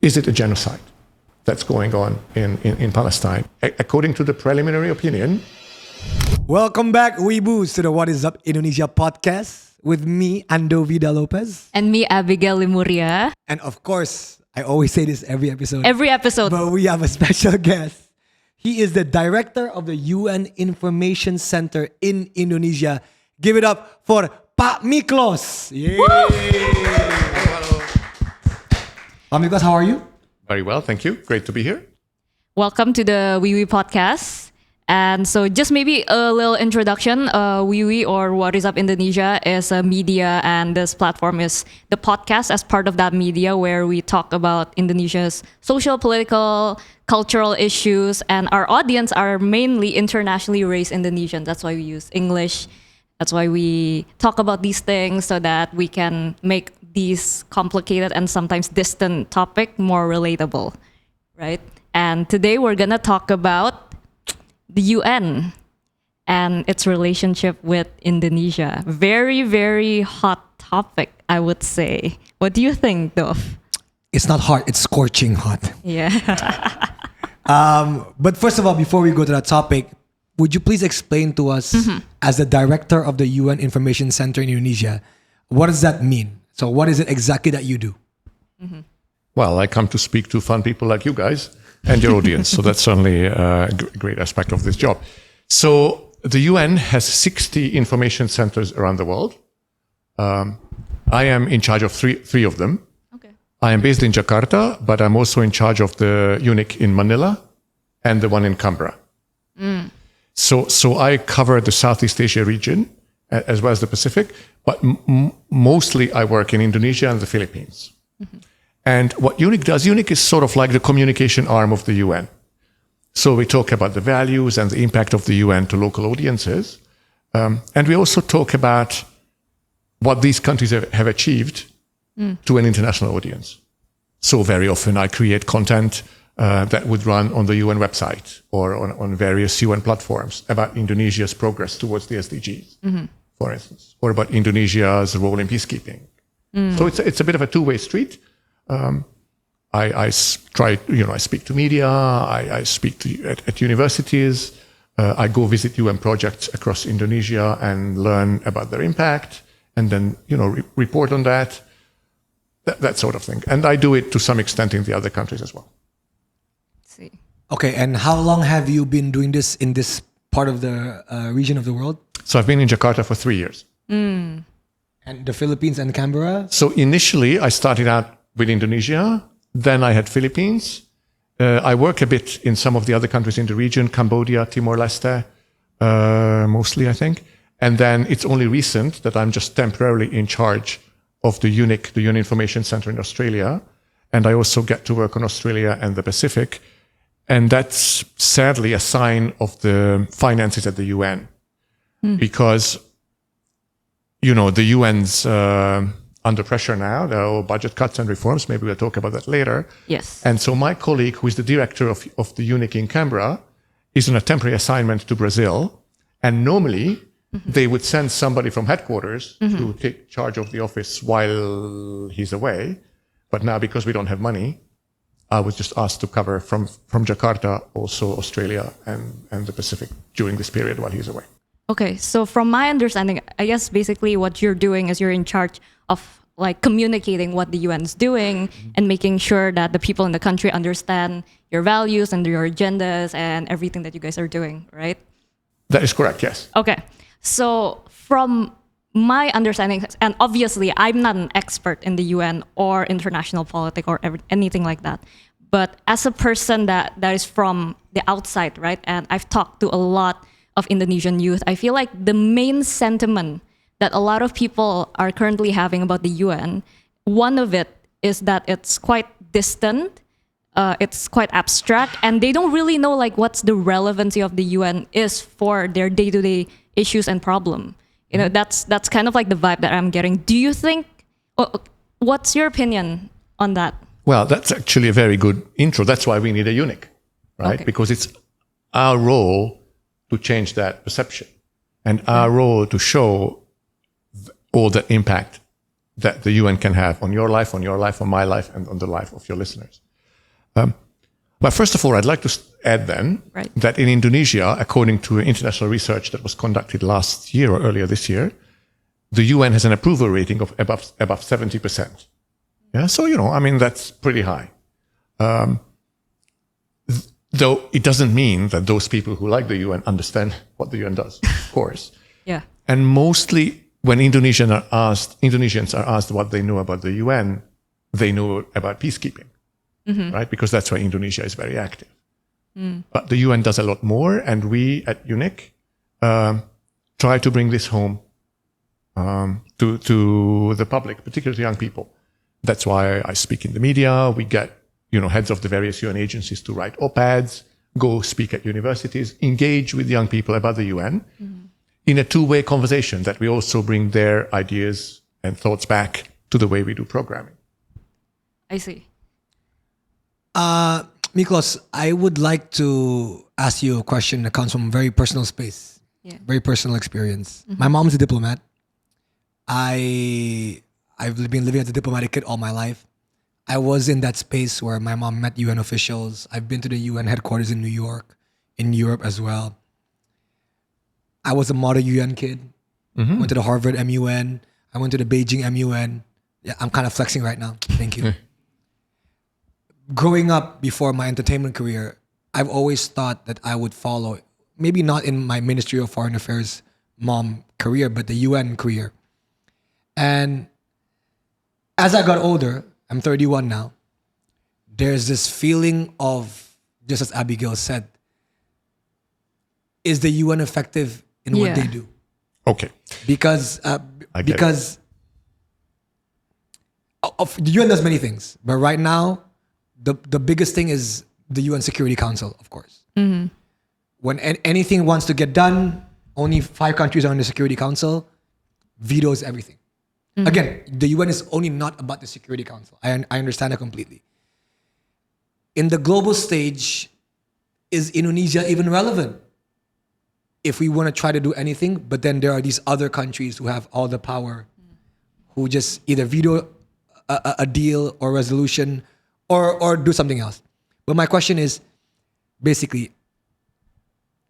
is it a genocide that's going on in Palestine? According to the preliminary opinion. Welcome back, Weeboos, to the What Is Up Indonesia podcast with me, Andovi da Lopez. And me, Abigail Limuria. And of course, I always say this every episode. But we have a special guest. He is the director of the UN Information Center in Indonesia. Give it up for Pak Miklós. Yay! Hello. Pak Miklós, how are you? Very well, thank you. Great to be here. Welcome to the WIUI podcast. And so just maybe a little introduction. WIUI, or What Is Up Indonesia, is a media, and this platform is the podcast as part of that media, where we talk about Indonesia's social, political, cultural issues. And our audience are mainly internationally raised Indonesians. That's why we use English. That's why we talk about these things, so that we can make these complicated and sometimes distant topic more relatable, right? And today we're gonna talk about the UN and its relationship with Indonesia. Very, very hot topic, I would say. What do you think, Dov? It's not hot, it's scorching hot. Yeah. But first of all, before we go to that topic, would you please explain to us, as the director of the UN Information Center in Indonesia, what does that mean? So what is it exactly that you do? Well, I come to speak to fun people like you guys and your audience. So that's certainly a great aspect of this job. So the UN has 60 information centers around the world. I am in charge of three of them. Okay. I am based in Jakarta, but I'm also in charge of the unit in Manila and the one in Canberra. So I cover the Southeast Asia region as well as the Pacific, but mostly I work in Indonesia and the Philippines. And what UNIC does, UNIC is sort of like the communication arm of the UN. So we talk about the values and the impact of the UN to local audiences. And we also talk about what these countries have achieved to an international audience. So very often I create content that would run on the UN website or on various UN platforms about Indonesia's progress towards the SDGs, for instance, or about Indonesia's role in peacekeeping. So it's a bit of a two-way street. I speak to media, I speak at universities, I go visit UN projects across Indonesia and learn about their impact, and then, report on that sort of thing. And I do it to some extent in the other countries as well. See. Okay, and how long have you been doing this in this part of the region of the world? So I've been in Jakarta for 3 years. And the Philippines and Canberra? So initially I started out with Indonesia, then I had Philippines. I work a bit in some of the other countries in the region, Cambodia, Timor-Leste, mostly, I think. And then it's only recent that I'm just temporarily in charge of the UNIC, the UN Information Center in Australia. And I also get to work on Australia and the Pacific. And that's sadly a sign of the finances at the UN. Because, the UN's under pressure now. There are budget cuts and reforms. Maybe we'll talk about that later. Yes. And so my colleague, who is the director of the UNIC in Canberra, is on a temporary assignment to Brazil. And normally, they would send somebody from headquarters to take charge of the office while he's away. But now, because we don't have money, I was just asked to cover from Jakarta, also Australia and the Pacific during this period while he's away. Okay, so from my understanding, I guess basically what you're doing is you're in charge of like communicating what the UN is doing and making sure that the people in the country understand your values and your agendas and everything that you guys are doing, right? That is correct, yes. Okay, so from my understanding, and obviously I'm not an expert in the UN or international politics or anything like that, but as a person that is from the outside, right, and I've talked to a lot of Indonesian youth, I feel like the main sentiment that a lot of people are currently having about the UN, one of it is that it's quite distant, it's quite abstract, and they don't really know like what's the relevancy of the UN is for their day-to-day issues and problem. That's kind of like the vibe that I'm getting. Do you think, what's your opinion on that? Well, that's actually a very good intro. That's why we need a UNIC, right? Okay. Because it's our role to change that perception and our role to show all the impact that the UN can have on your life, on my life, and on the life of your listeners. But first of all, I'd like to add then that in Indonesia, according to international research that was conducted last year or earlier this year, the UN has an approval rating of above 70%. Yeah, so, that's pretty high. Though it doesn't mean that those people who like the UN understand what the UN does, of course. Yeah. And mostly when Indonesians are asked what they know about the UN, they know about peacekeeping, right? Because that's why Indonesia is very active. But the UN does a lot more, and we at UNIC try to bring this home to the public, particularly to young people. That's why I speak in the media. We get heads of the various UN agencies to write op-eds, go speak at universities, engage with young people about the UN in a two-way conversation that we also bring their ideas and thoughts back to the way we do programming. I see. Miklós, I would like to ask you a question that comes from a very personal space, very personal experience. My mom's a diplomat. I've been living as a diplomatic kid all my life. I was in that space where my mom met UN officials. I've been to the UN headquarters in New York, in Europe as well. I was a model UN kid. Went to the Harvard MUN. I went to the Beijing MUN. Yeah, I'm kind of flexing right now. Thank you. Growing up before my entertainment career, I've always thought that I would follow, maybe not in my Ministry of Foreign Affairs mom career, but the UN career. And as I got older, I'm 31 now, there's this feeling of, just as Abigail said, is the UN effective in what they do? Okay. Because the UN does many things, but right now, the biggest thing is the UN Security Council, of course. When anything wants to get done, only 5 countries are in the Security Council, vetoes everything. Again, the UN is only not about the Security Council. I understand that completely. In the global stage, is Indonesia even relevant? If we want to try to do anything, but then there are these other countries who have all the power, who just either veto a deal or resolution or do something else. But my question is, basically,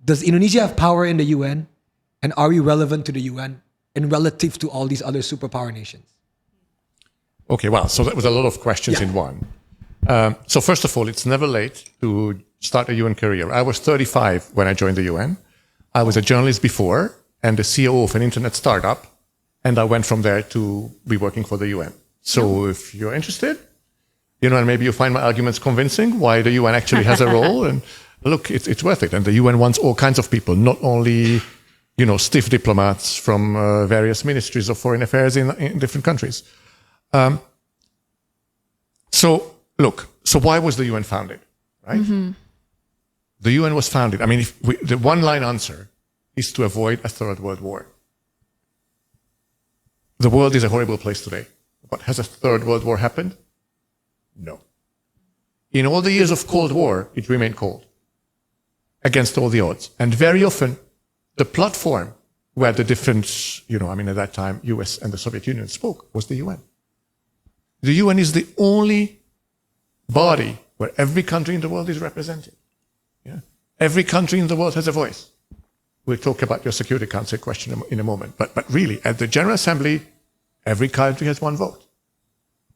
does Indonesia have power in the UN? And are we relevant to the UN in relative to all these other superpower nations? Okay, wow. So that was a lot of questions in one. So first of all, it's never late to start a UN career. I was 35 when I joined the UN. I was a journalist before and the CEO of an internet startup. And I went from there to be working for the UN. So if you're interested, and maybe you find my arguments convincing why the UN actually has a role, and look, it's worth it. And the UN wants all kinds of people, not only stiff diplomats from various ministries of foreign affairs in different countries. So why was the UN founded, right? The UN was founded. I mean, the one-line answer is to avoid a third world war. The world is a horrible place today. But has a third world war happened? No. In all the years of Cold War, it remained cold against all the odds. And very often, the platform where the different, at that time, US and the Soviet Union spoke was the UN. The UN is the only body where every country in the world is represented. Yeah? Every country in the world has a voice. We'll talk about your Security Council question in a moment. But really, at the General Assembly, every country has one vote.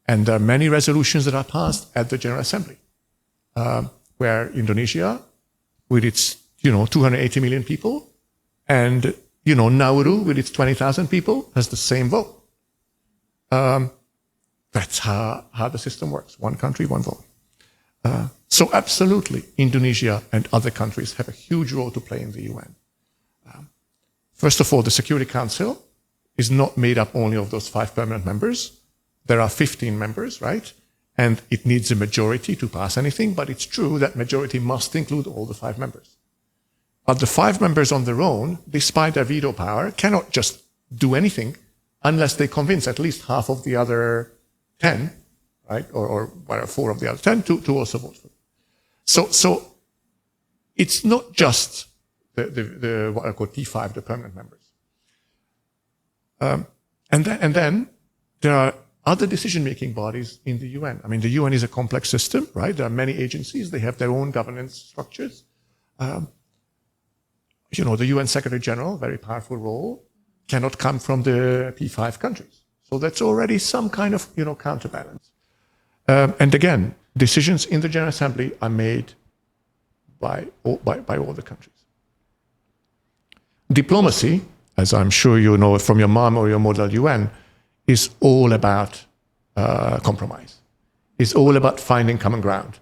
And there are many resolutions that are passed at the General Assembly, where Indonesia, with its, 280 million people, and, Nauru, with its 20,000 people, has the same vote. That's how the system works. One country, one vote. So absolutely, Indonesia and other countries have a huge role to play in the UN. First of all, the Security Council is not made up only of those 5 permanent members. There are 15 members, right? And it needs a majority to pass anything, but it's true that majority must include all the 5 members. But the 5 members on their own, despite their veto power, cannot just do anything unless they convince at least half of the other 10, right? Or 4 of the other 10 to also vote for them. So it's not just the what I call P5, the permanent members. And then there are other decision-making bodies in the UN. I mean, the UN is a complex system, right? There are many agencies. They have their own governance structures. The UN Secretary General, very powerful role, cannot come from the P5 countries. So that's already some kind of, counterbalance. And again, decisions in the General Assembly are made by all the countries. Diplomacy, as I'm sure you know from your mom or your model UN, is all about compromise. It's all about finding common ground.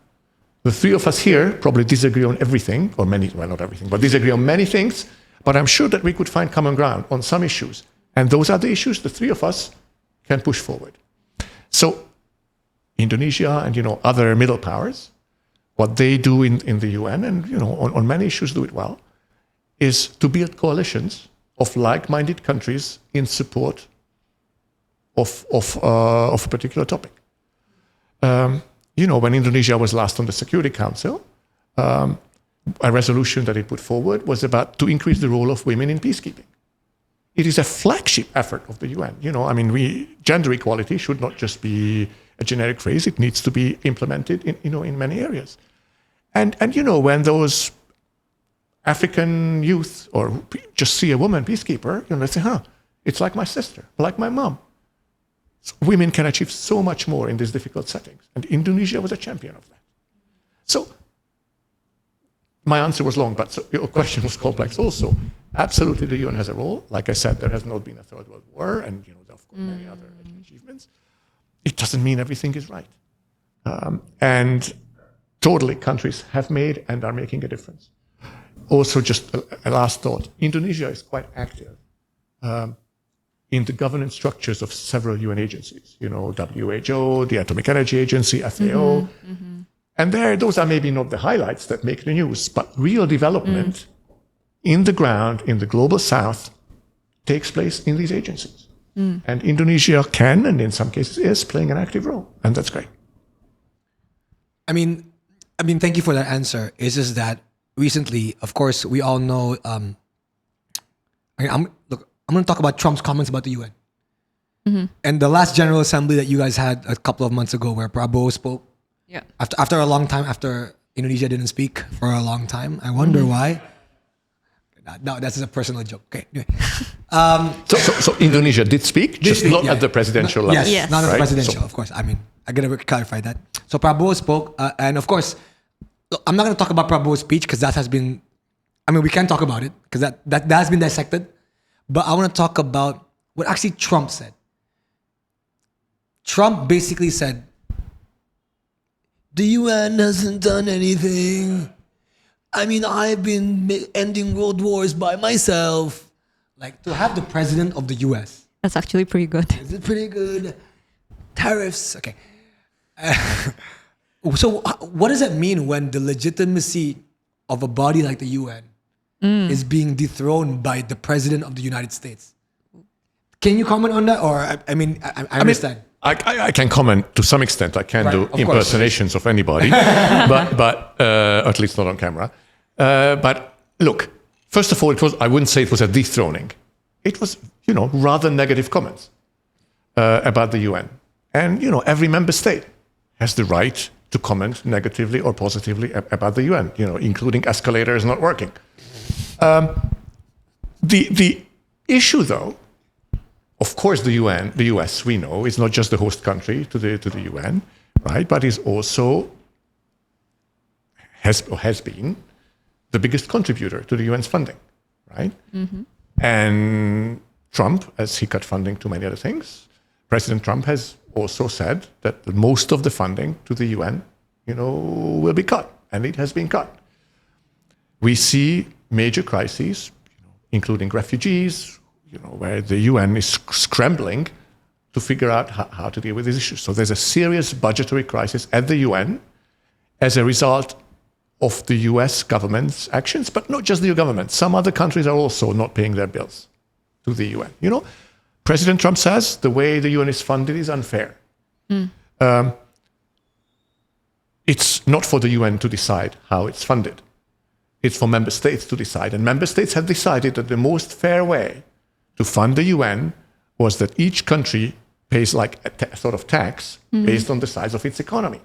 The three of us here probably disagree on everything, or many, well, not everything, but disagree on many things, but I'm sure that we could find common ground on some issues. And those are the issues the three of us can push forward. So Indonesia and, other middle powers, what they do in the UN and, on many issues do it well, is to build coalitions of like-minded countries in support of a particular topic. When Indonesia was last on the Security Council, a resolution that it put forward was about to increase the role of women in peacekeeping. It is a flagship effort of the UN. Gender equality should not just be a generic phrase. It needs to be implemented in many areas. And when those African youth or just see a woman peacekeeper, they say, it's like my sister, like my mom. So women can achieve so much more in these difficult settings. And Indonesia was a champion of that. So my answer was long, but your question was complex also. Absolutely, the UN has a role. Like I said, there has not been a Third World War, and of course many other achievements. It doesn't mean everything is right. And totally, countries have made and are making a difference. Also, just a last thought. Indonesia is quite active in the governance structures of several UN agencies. WHO, the Atomic Energy Agency, FAO. And those are maybe not the highlights that make the news, but real development in the ground, in the global south, takes place in these agencies. And Indonesia can, and in some cases is, playing an active role. And that's great. I mean, thank you for that answer. It's just that recently, of course, we all know, I'm going to talk about Trump's comments about the UN. And the last General Assembly that you guys had a couple of months ago where Prabowo spoke, after a long time, after Indonesia didn't speak for a long time. I wonder why. No, that's a personal joke. Okay. Anyway. So Indonesia did speak, just not at the presidential level. Yes, not at the presidential, of course. I gotta clarify that. So Prabowo spoke, and of course, I'm not gonna talk about Prabowo's speech because that has been, we can talk about it because that has been dissected. But I want to talk about what actually Trump said. Trump basically said, the UN hasn't done anything. I've been ending world wars by myself. Like, to have the president of the US. That's actually pretty good. Is it pretty good? Tariffs. Okay. So what does that mean when the legitimacy of a body like the UN is being dethroned by the president of the United States? Can you comment on that? Or, I understand. I can comment to some extent. I can't do impersonations of anybody, but at least not on camera. But look, first of all, I wouldn't say it was a dethroning. It was, rather negative comments about the UN. And, every member state has the right to comment negatively or positively about the UN, including escalators not working. The issue, though, of course, the US, we know, is not just the host country to the UN, right? But is also has been the biggest contributor to the UN's funding, right? And Trump, as he cut funding to many other things, President Trump has also said that most of the funding to the UN, will be cut, and it has been cut. We see major crises, including refugees, where the UN is scrambling to figure out how to deal with these issues. So there's a serious budgetary crisis at the UN as a result of the US government's actions, but not just the EU government. Some other countries are also not paying their bills to the UN. President Trump says the way the UN is funded is unfair. It's not for the UN to decide how it's funded. It's for member states to decide. And member states have decided that the most fair way to fund the UN was that each country pays like a sort of tax based on the size of its economy.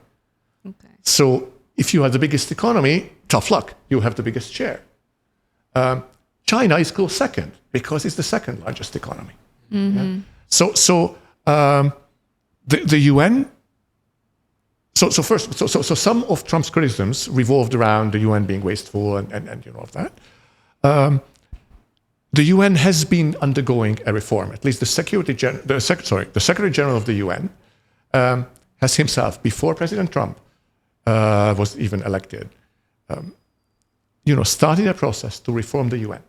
Okay. So if you have the biggest economy, tough luck, you have the biggest share. China is close second because it's the second largest economy. Yeah? So the UN. So some of Trump's criticisms revolved around the UN being wasteful and you know of that. The UN has been undergoing a reform. At least the Secretary General of the UN has himself, before President Trump was even elected, started a process to reform the UN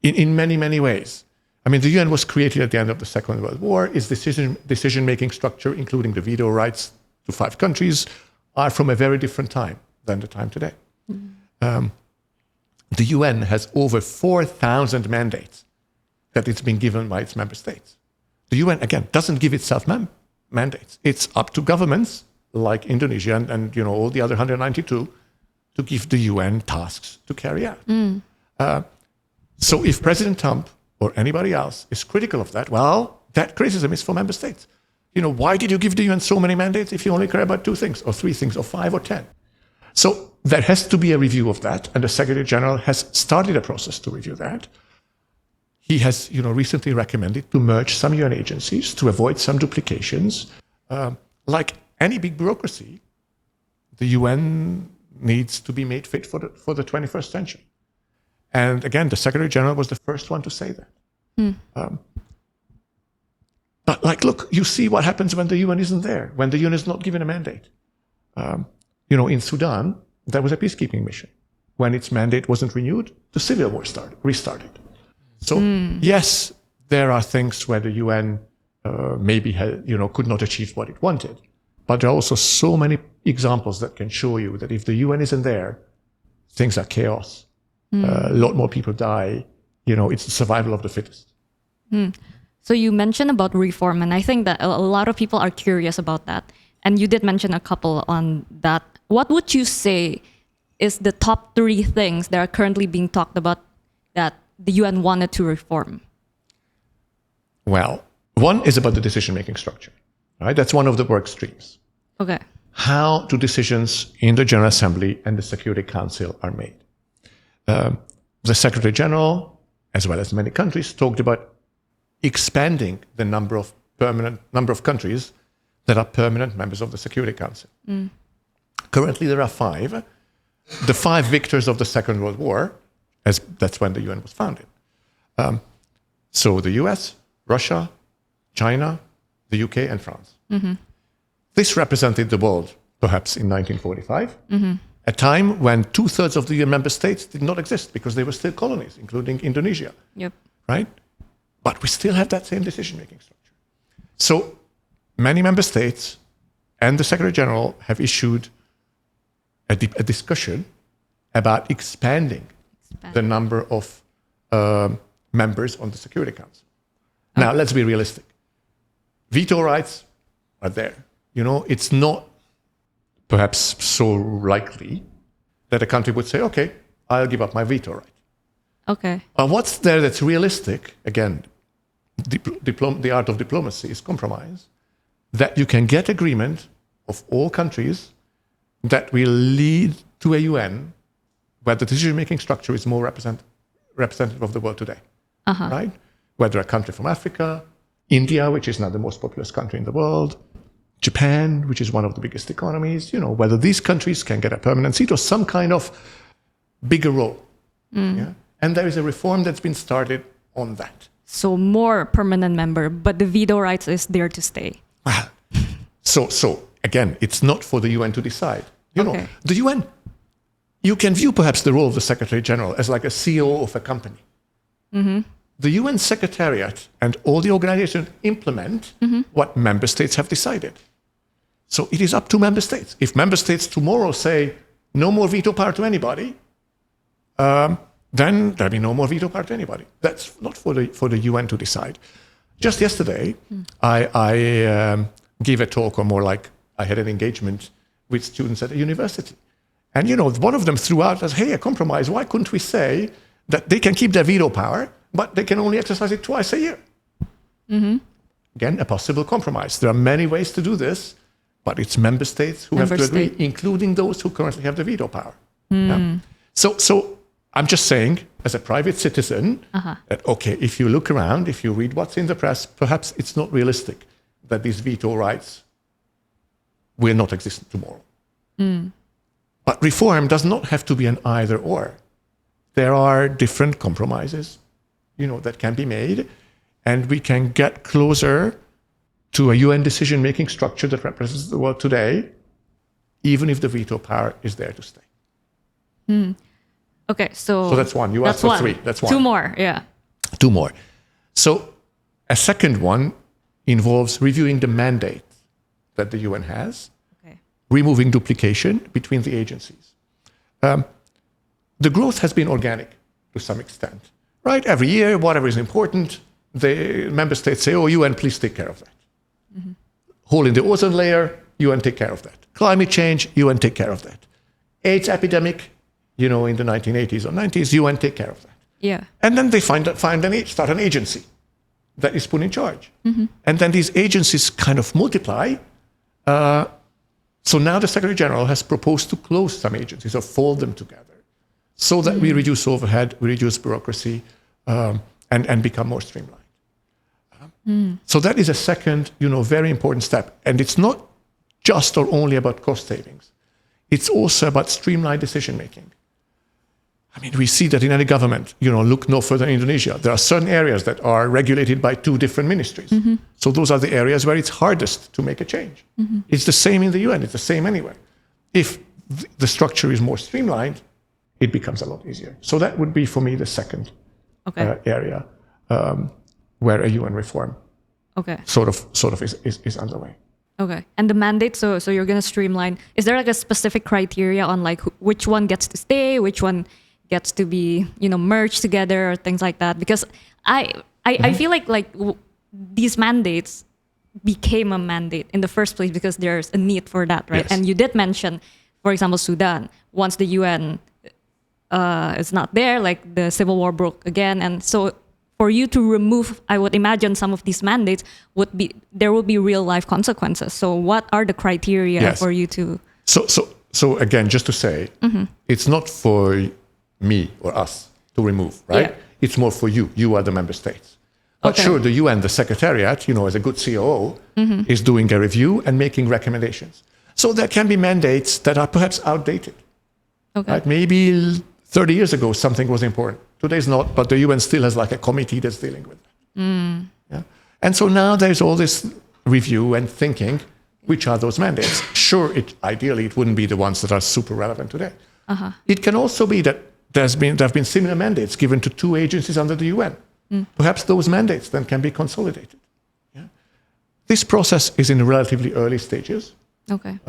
in many ways. I mean, the UN was created at the end of the Second World War. Its decision-making structure, including the veto rights to 5 countries, are from a very different time than the time today. The UN has over 4,000 mandates that it's been given by its member states. The UN, again, doesn't give itself mandates. It's up to governments like Indonesia and all the other 192 to give the UN tasks to carry out. So if President Trump or anybody else is critical of that, well, that criticism is for member states. Why did you give the UN so many mandates if you only care about 2 things or 3 things or 5 or 10? So there has to be a review of that, and the Secretary General has started a process to review that. He has, recently recommended to merge some UN agencies to avoid some duplications. Like any big bureaucracy, the UN needs to be made fit for the 21st century. And again, the Secretary General was the first one to say that. But look, you see what happens when the UN isn't there, when the UN is not given a mandate. In Sudan, there was a peacekeeping mission. When its mandate wasn't renewed, the civil war restarted. So yes, there are things where the UN maybe could not achieve what it wanted. But there are also so many examples that can show you that if the UN isn't there, things are chaos. A lot more people die. It's the survival of the fittest. So you mentioned about reform, and I think that a lot of people are curious about that. And you did mention a couple on that. What would you say is the top 3 things that are currently being talked about that the UN wanted to reform? Well, one is about the decision-making structure. Right? That's one of the work streams. Okay. How do decisions in the General Assembly and the Security Council are made? The Secretary General, as well as many countries, talked about expanding the number of countries that are permanent members of the Security Council. Currently, there are 5. The 5 victors of the Second World War, that's when the UN was founded. So the US, Russia, China, the UK, and France. This represented the world, perhaps in 1945, a time when 2/3 of the UN member states did not exist because they were still colonies, including Indonesia. Yep. Right? But we still have that same decision-making structure. So many member states and the Secretary General have issued a discussion about expanding the number of members on the Security Council. Now, let's be realistic. Veto rights are there. It's not perhaps so likely that a country would say, okay, I'll give up my veto right. Okay. But what's there that's realistic, again, the art of diplomacy is compromise, that you can get agreement of all countries that will lead to a UN where the decision-making structure is more representative of the world today. Right? Whether a country from Africa, India, which is now the most populous country in the world, Japan, which is one of the biggest economies, whether these countries can get a permanent seat or some kind of bigger role. Yeah? And there is a reform that's been started on that. So more permanent member, but the veto rights is there to stay. Well, so again, it's not for the UN to decide. The UN, you can view perhaps the role of the Secretary General as like a CEO of a company. The UN Secretariat and all the organizations implement what member states have decided. So it is up to member states. If member states tomorrow say no more veto power to anybody, then there'll be no more veto power to anybody. That's not for the UN to decide. Just yesterday, I gave a talk, or more like I had an engagement with students at a university. And one of them threw out as, hey, a compromise, why couldn't we say that they can keep their veto power, but they can only exercise it twice a year? again, a possible compromise. There are many ways to do this, but it's member states who have to agree, including those who currently have the veto power. Yeah? So I'm just saying, as a private citizen, that, okay, if you look around, if you read what's in the press, perhaps it's not realistic that these veto rights will not exist tomorrow. But reform does not have to be an either or. There are different compromises, that can be made, and we can get closer to a UN decision-making structure that represents the world today, even if the veto power is there to stay. Okay, so that's one. You asked for three. That's one. Two more, yeah. Two more. So a second one involves reviewing the mandate that the UN has, removing duplication between the agencies. The growth has been organic to some extent, right? Every year, whatever is important, the member states say, UN, please take care of that. Hole in the ozone layer, UN take care of that. Climate change, UN take care of that. AIDS epidemic, in the 1980s or 90s, UN take care of that. Yeah. And then they start an agency that is put in charge. And then these agencies kind of multiply. So now the Secretary General has proposed to close some agencies or fold them together so that we reduce overhead, we reduce bureaucracy, and become more streamlined. So that is a second, very important step. And it's not just or only about cost savings. It's also about streamlined decision-making. I mean, we see that in any government, look no further than Indonesia. There are certain areas that are regulated by two different ministries. So those are the areas where it's hardest to make a change. It's the same in the UN. It's the same anywhere. If the structure is more streamlined, it becomes a lot easier. So that would be, for me, the second area where a UN reform sort of is underway. Okay. And the mandate, so you're going to streamline. Is there like a specific criteria on like which one gets to stay, which one gets to be, merged together or things like that? Because I feel like these mandates became a mandate in the first place because there's a need for that, right? Yes. And you did mention, for example, Sudan. Once the UN is not there, like the civil war broke again. And so for you to remove, I would imagine some of these mandates there will be real life consequences. So what are the criteria for you to... So again, just to say, it's not for me or us to remove, right? Yeah. It's more for you. You are the member states. But sure, the UN, the Secretariat, as a good COO, is doing a review and making recommendations. So there can be mandates that are perhaps outdated. Right? Maybe 30 years ago, something was important. Today's not, but the UN still has like a committee that's dealing with that. Yeah? And so now there's all this review and thinking, which are those mandates? Sure, ideally, it wouldn't be the ones that are super relevant today. It can also be that there have been similar mandates given to two agencies under the UN. Perhaps those mandates then can be consolidated. Yeah? This process is in relatively early stages. Okay.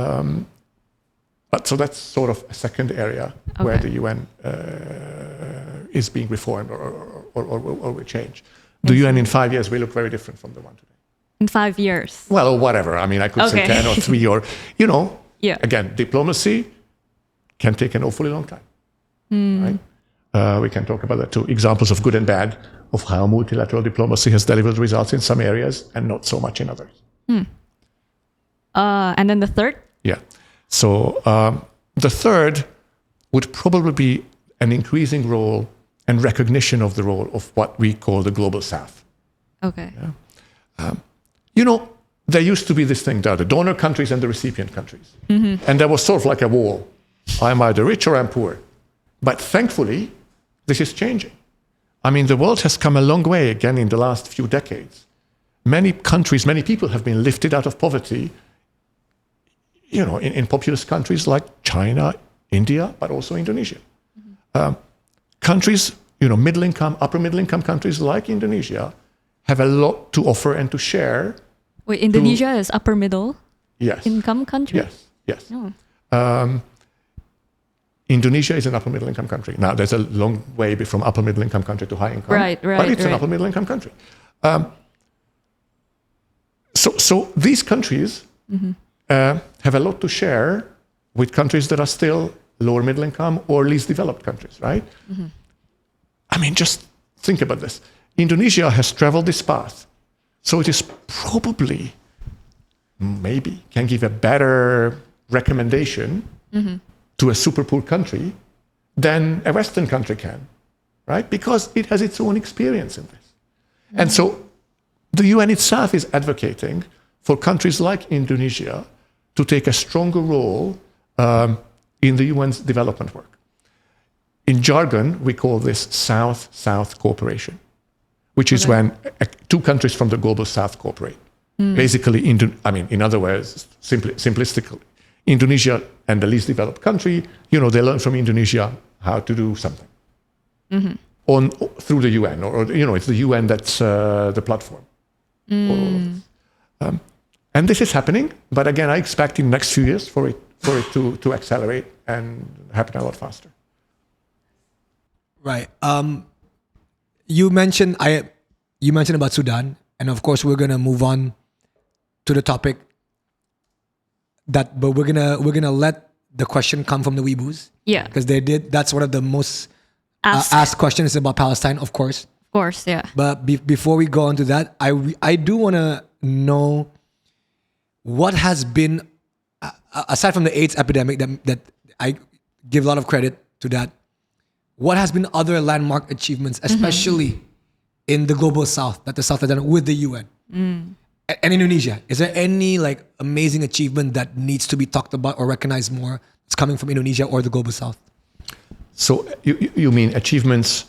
But so that's sort of a second area where the UN is being reformed or will change. The UN in 5 years will look very different from the one today. In 5 years? Well, or whatever. I mean, I could say 10 or 3 or, again, diplomacy can take an awfully long time. Right? We can talk about that too. Examples of good and bad of how multilateral diplomacy has delivered results in some areas and not so much in others. And then the third? Yeah. So the third would probably be an increasing role and recognition of the role of what we call the global south. Okay. Yeah? There used to be this thing, there are the donor countries and the recipient countries. And there was sort of like a wall. I'm either rich or I'm poor. But thankfully, this is changing. I mean, the world has come a long way again in the last few decades. Many countries, many people have been lifted out of poverty, in populous countries like China, India, but also Indonesia. Countries, middle income, upper middle income countries like Indonesia have a lot to offer and to share. Wait, Indonesia is upper middle Yes. income country? Yes. Indonesia is an upper middle income country. Now, there's a long way from upper middle income country to high income. Right. But it's an upper middle income country. So these countries have a lot to share with countries that are still lower middle income or least developed countries, right? I mean, just think about this. Indonesia has traveled this path So it is probably, maybe, can give a better recommendation to a super poor country than a Western country can, right? Because it has its own experience in this. And so the UN itself is advocating for countries like Indonesia to take a stronger role in the UN's development work. In jargon, we call this South-South cooperation, which is when two countries from the global South cooperate. Basically, in other words, simplistically, Indonesia and the least developed country, they learn from Indonesia how to do something through the UN, or it's the UN that's the platform for all of this. And this is happening, but again, I expect in the next few years for it to accelerate and happen a lot faster. Right. You mentioned about Sudan, and of course we're gonna move on to the topic. But we're gonna let the question come from the Weeboos. Yeah. Because that's one of the most asked questions about Palestine, of course. Of course, yeah. But before we go on to that, I do want to know what has been, aside from the AIDS epidemic that I give a lot of credit to that, what has been other landmark achievements, especially in the global South, that the South has done with the UN? And Indonesia, is there any amazing achievement that needs to be talked about or recognized more that's coming from Indonesia or the global South? So you mean achievements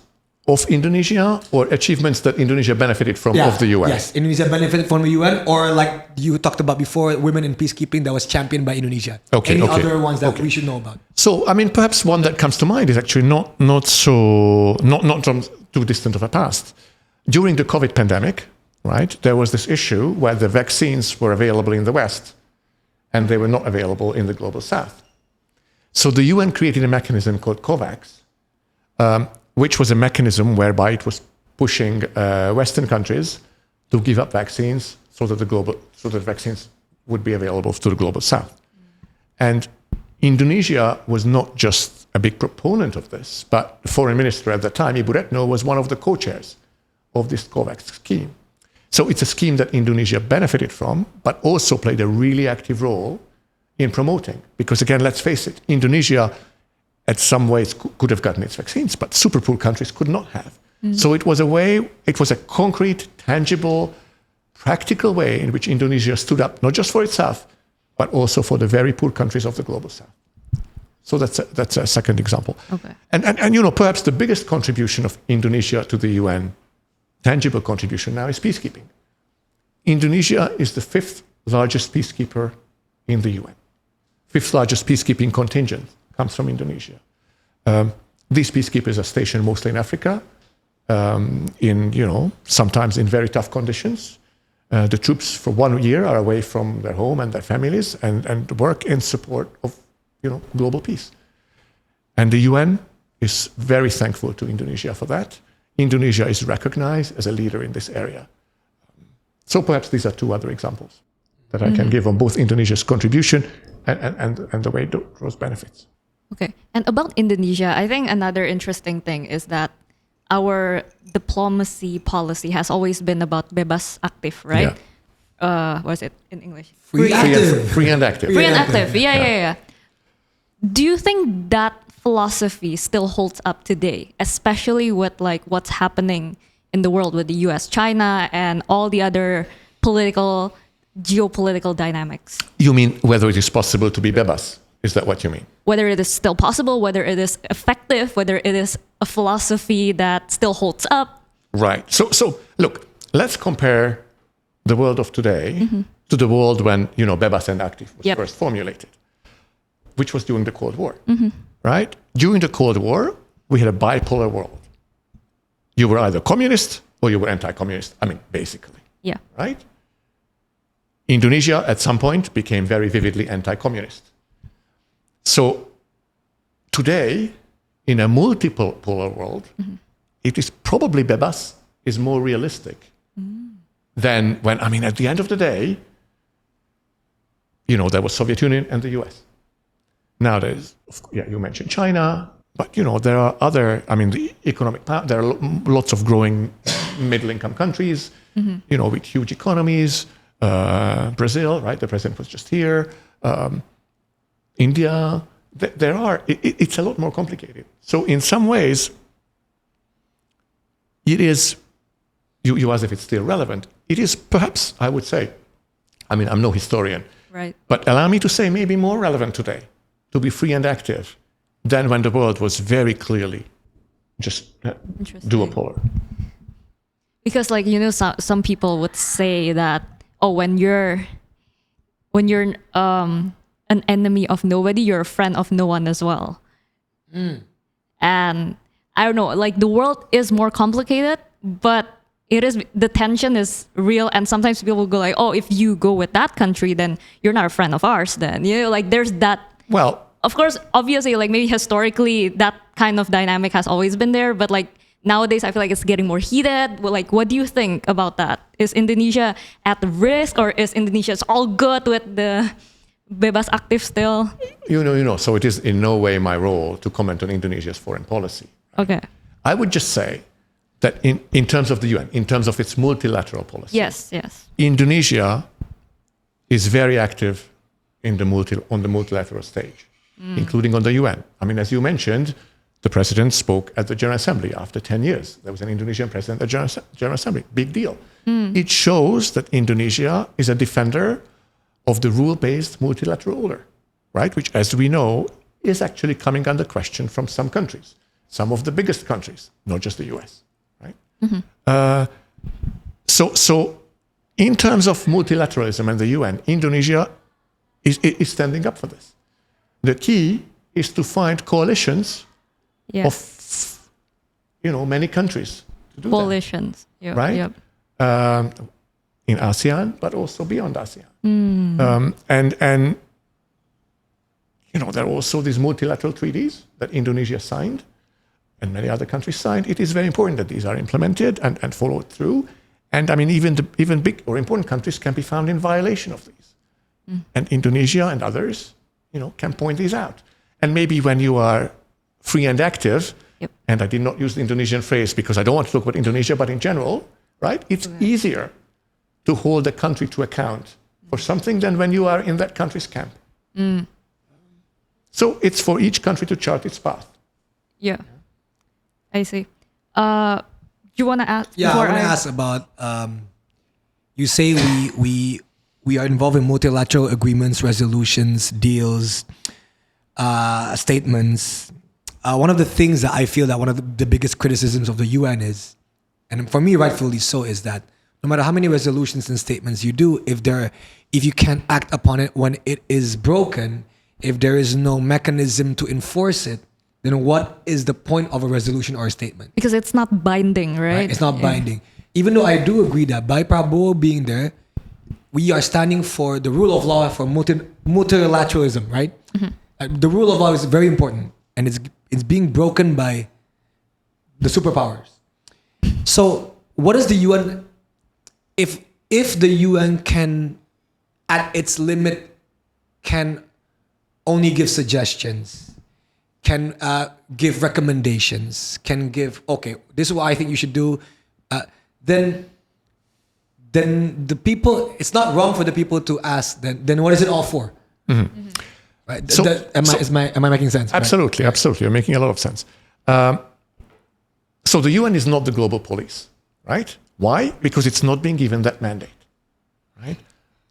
of Indonesia or achievements that Indonesia benefited from of the UN? Yes, Indonesia benefited from the UN, or like you talked about before, women in peacekeeping that was championed by Indonesia. Any other ones that we should know about? So perhaps one that comes to mind is actually not from too distant of a past. During the COVID pandemic, right, there was this issue where the vaccines were available in the West and they were not available in the global South. So the UN created a mechanism called COVAX, which was a mechanism whereby it was pushing Western countries to give up vaccines so that vaccines would be available to the global South. And Indonesia was not just a big proponent of this, but the foreign minister at the time, Ibu Retno, was one of the co-chairs of this COVAX scheme. So it's a scheme that Indonesia benefited from, but also played a really active role in promoting. Because again, let's face it, Indonesia, at some ways, could have gotten its vaccines, but super poor countries could not have. So it was a concrete, tangible, practical way in which Indonesia stood up, not just for itself, but also for the very poor countries of the global South. So that's a second example. Okay. And perhaps the biggest contribution of Indonesia to the UN, tangible contribution now, is peacekeeping. Indonesia is the 5th largest peacekeeper in the UN. 5th largest peacekeeping contingent comes from Indonesia. These peacekeepers are stationed mostly in Africa, sometimes in very tough conditions. The troops for 1 year are away from their home and their families and work in support of global peace. And the UN is very thankful to Indonesia for that. Indonesia is recognized as a leader in this area. So perhaps these are two other examples that I can give on both Indonesia's contribution and the way it draws benefits. Okay. And about Indonesia, I think another interesting thing is that our diplomacy policy has always been about bebas aktif, right? Yeah. What is it in English? Free and active. Free and active. Yeah. Do you think that philosophy still holds up today, especially with what's happening in the world with the US, China, and all the other geopolitical dynamics? You mean whether it is possible to be bebas? Is that what you mean? Whether it is still possible, whether it is effective, whether it is a philosophy that still holds up. Right. So look, let's compare the world of today to the world when, bebas and active was first formulated, which was during the Cold War, right? During the Cold War, we had a bipolar world. You were either communist or you were anti-communist. Basically. Yeah. Right? Indonesia, at some point, became very vividly anti-communist. So today, in a multipolar world, it is probably bebas is more realistic than when, at the end of the day, there was Soviet Union and the US. Now you mentioned China, but there are other, the economic power, there are lots of growing middle-income countries, with huge economies. Brazil, right? The president was just here. India. It's a lot more complicated. So in some ways, it is, you ask if it's still relevant. It is perhaps, I would say, I'm no historian, right? But allow me to say maybe more relevant today to be free and active than when the world was very clearly just duopolar. Because some people would say that, when you're an enemy of nobody, you're a friend of no one as well. And I don't know, the world is more complicated, but the tension is real. And sometimes people will go if you go with that country, then you're not a friend of ours then. There's that. Well, of course, obviously, maybe historically, that kind of dynamic has always been there. But nowadays, I feel like it's getting more heated. What do you think about that? Is Indonesia at risk, or is Indonesia all good with the bebas aktif still? So it is in no way my role to comment on Indonesia's foreign policy. Okay. I would just say that in terms of the UN, in terms of its multilateral policy, yes, Indonesia is very active on the multilateral stage, including on the UN. As you mentioned, the president spoke at the General Assembly after 10 years. There was an Indonesian president at the General Assembly. Big deal. It shows that Indonesia is a defender of the rule-based multilateral order, right? Which, as we know, is actually coming under question from some countries, some of the biggest countries, not just the US, right? So in terms of multilateralism and the UN, Indonesia is standing up for this. The key is to find coalitions of many countries to do coalitions, that, right? Yep. In ASEAN, but also beyond ASEAN. And there are also these multilateral treaties that Indonesia signed and many other countries signed. It is very important that these are implemented and followed through. And even big or important countries can be found in violation of these. And Indonesia and others, can point these out. And maybe when you are free and active, and I did not use the Indonesian phrase because I don't want to talk about Indonesia, but in general, right? It's easier to hold a country to account for something than when you are in that country's camp. So it's for each country to chart its path. Yeah. I see. You want to ask? Yeah, I want to ask about, you say we are involved in multilateral agreements, resolutions, deals, statements. One of the things that I feel that one of the biggest criticisms of the UN is, and for me rightfully so, is that no matter how many resolutions and statements you do, if you can't act upon it when it is broken, if there is no mechanism to enforce it, then what is the point of a resolution or a statement? Because it's not binding, right? It's not binding. Even though I do agree that by Prabowo being there, we are standing for the rule of law, for multilateralism, right? The rule of law is very important, and it's being broken by the superpowers. So what is the UN? If the UN can, at its limit, can only give suggestions, can give recommendations, can give, okay, this is what I think you should do, then the people, it's not wrong for the people to ask, then what is it all for? Right? Am I making sense? Absolutely, right? Absolutely. You're making a lot of sense. So the UN is not the global police, right? Why? Because it's not being given that mandate, right?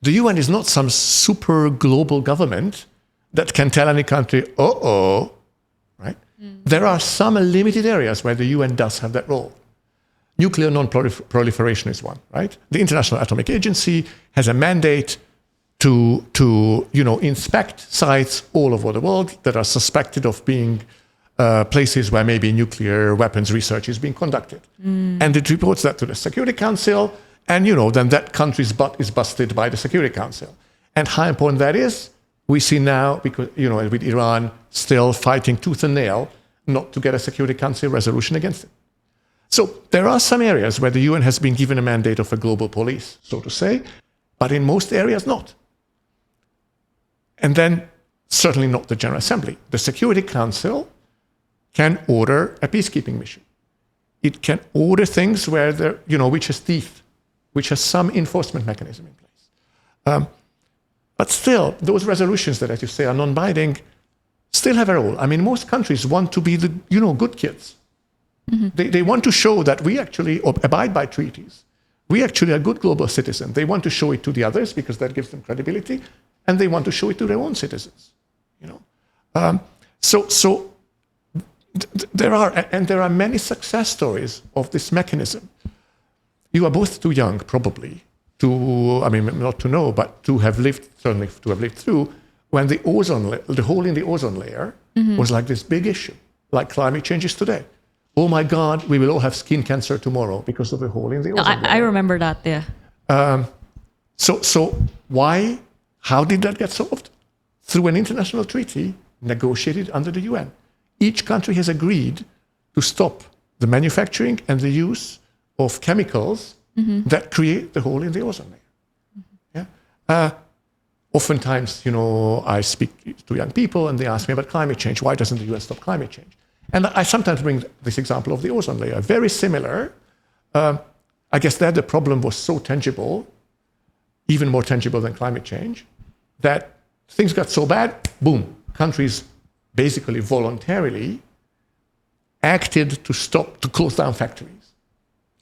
The UN is not some super global government that can tell any country, right? There are some limited areas where the UN does have that role. Nuclear non-proliferation is one, right? The International Atomic Agency has a mandate to inspect sites all over the world that are suspected of being places where maybe nuclear weapons research is being conducted. And it reports that to the Security Council, and then that country's butt is busted by the Security Council. And how important that is, we see now, because with Iran still fighting tooth and nail not to get a Security Council resolution against it. So there are some areas where the UN has been given a mandate of a global police, so to say, but in most areas not. And then certainly not the General Assembly. The Security Council can order a peacekeeping mission. it can order things where there, which has teeth, which has some enforcement mechanism in place. But still, those resolutions that, as you say, are non-binding, still have a role. I mean, most countries want to be the, good kids. Mm-hmm. They want to show that we actually abide by treaties. We actually are good global citizens. They want to show it to the others because that gives them credibility, and they want to show it to their own citizens. There are many success stories of this mechanism. You are both too young, probably, not to know, but to have lived through when the hole in the ozone layer mm-hmm. was like this big issue, like climate change is today. Oh my God, we will all have skin cancer tomorrow because of the hole in the ozone layer. I remember that, yeah. So how did that get solved? Through an international treaty negotiated under the UN. Each country has agreed to stop the manufacturing and the use of chemicals mm-hmm. that create the hole in the ozone layer. Mm-hmm. Yeah? Oftentimes, I speak to young people and they ask me about climate change. Why doesn't the UN stop climate change? And I sometimes bring this example of the ozone layer. Very similar. I guess there the problem was so tangible, even more tangible than climate change, that things got so bad, boom, countries basically voluntarily acted to close down factories.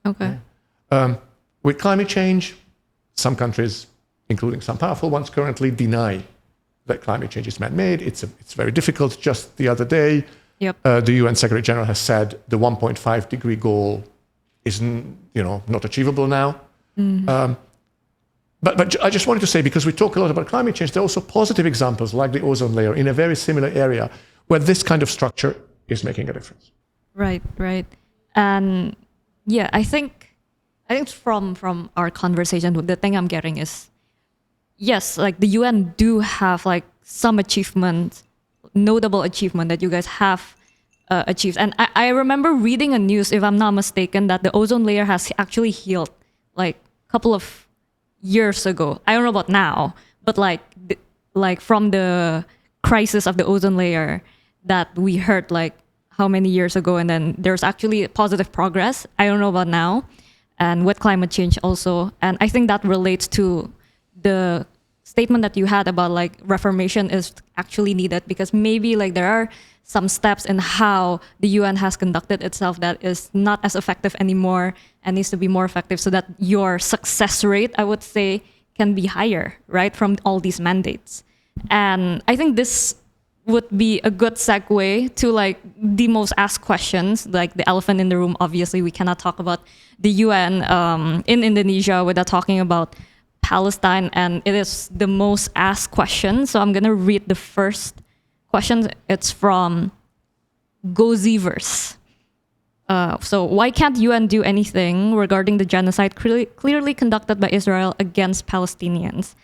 Okay. With climate change, some countries, including some powerful ones, currently deny that climate change is man-made. It's very difficult. Just the other day, yep. The UN Secretary General has said the 1.5 degree goal is not achievable now. Mm-hmm. But I just wanted to say, because we talk a lot about climate change, there are also positive examples like the ozone layer in a very similar area where this kind of structure is making a difference. Right. And yeah, I think from our conversation, the thing I'm getting is, yes, like the UN do have like some achievement, notable achievement that you guys have achieved. And I remember reading a news, if I'm not mistaken, that the ozone layer has actually healed like a couple of years ago. I don't know about now, but like from the crisis of the ozone layer that we heard like how many years ago, and then there's actually positive progress. I don't know about now, and with climate change also. And I think that relates to the statement that you had about like reformation is actually needed, because maybe like there are some steps in how the UN has conducted itself that is not as effective anymore and needs to be more effective, so that your success rate, I would say, can be higher, right, from all these mandates. And I think this would be a good segue to like the most asked questions, like the elephant in the room. Obviously, we cannot talk about the UN in Indonesia without talking about Palestine, and it is the most asked question. So I'm gonna read the first question. It's from Goziverse. So why can't UN do anything regarding the genocide clearly conducted by Israel against Palestinians?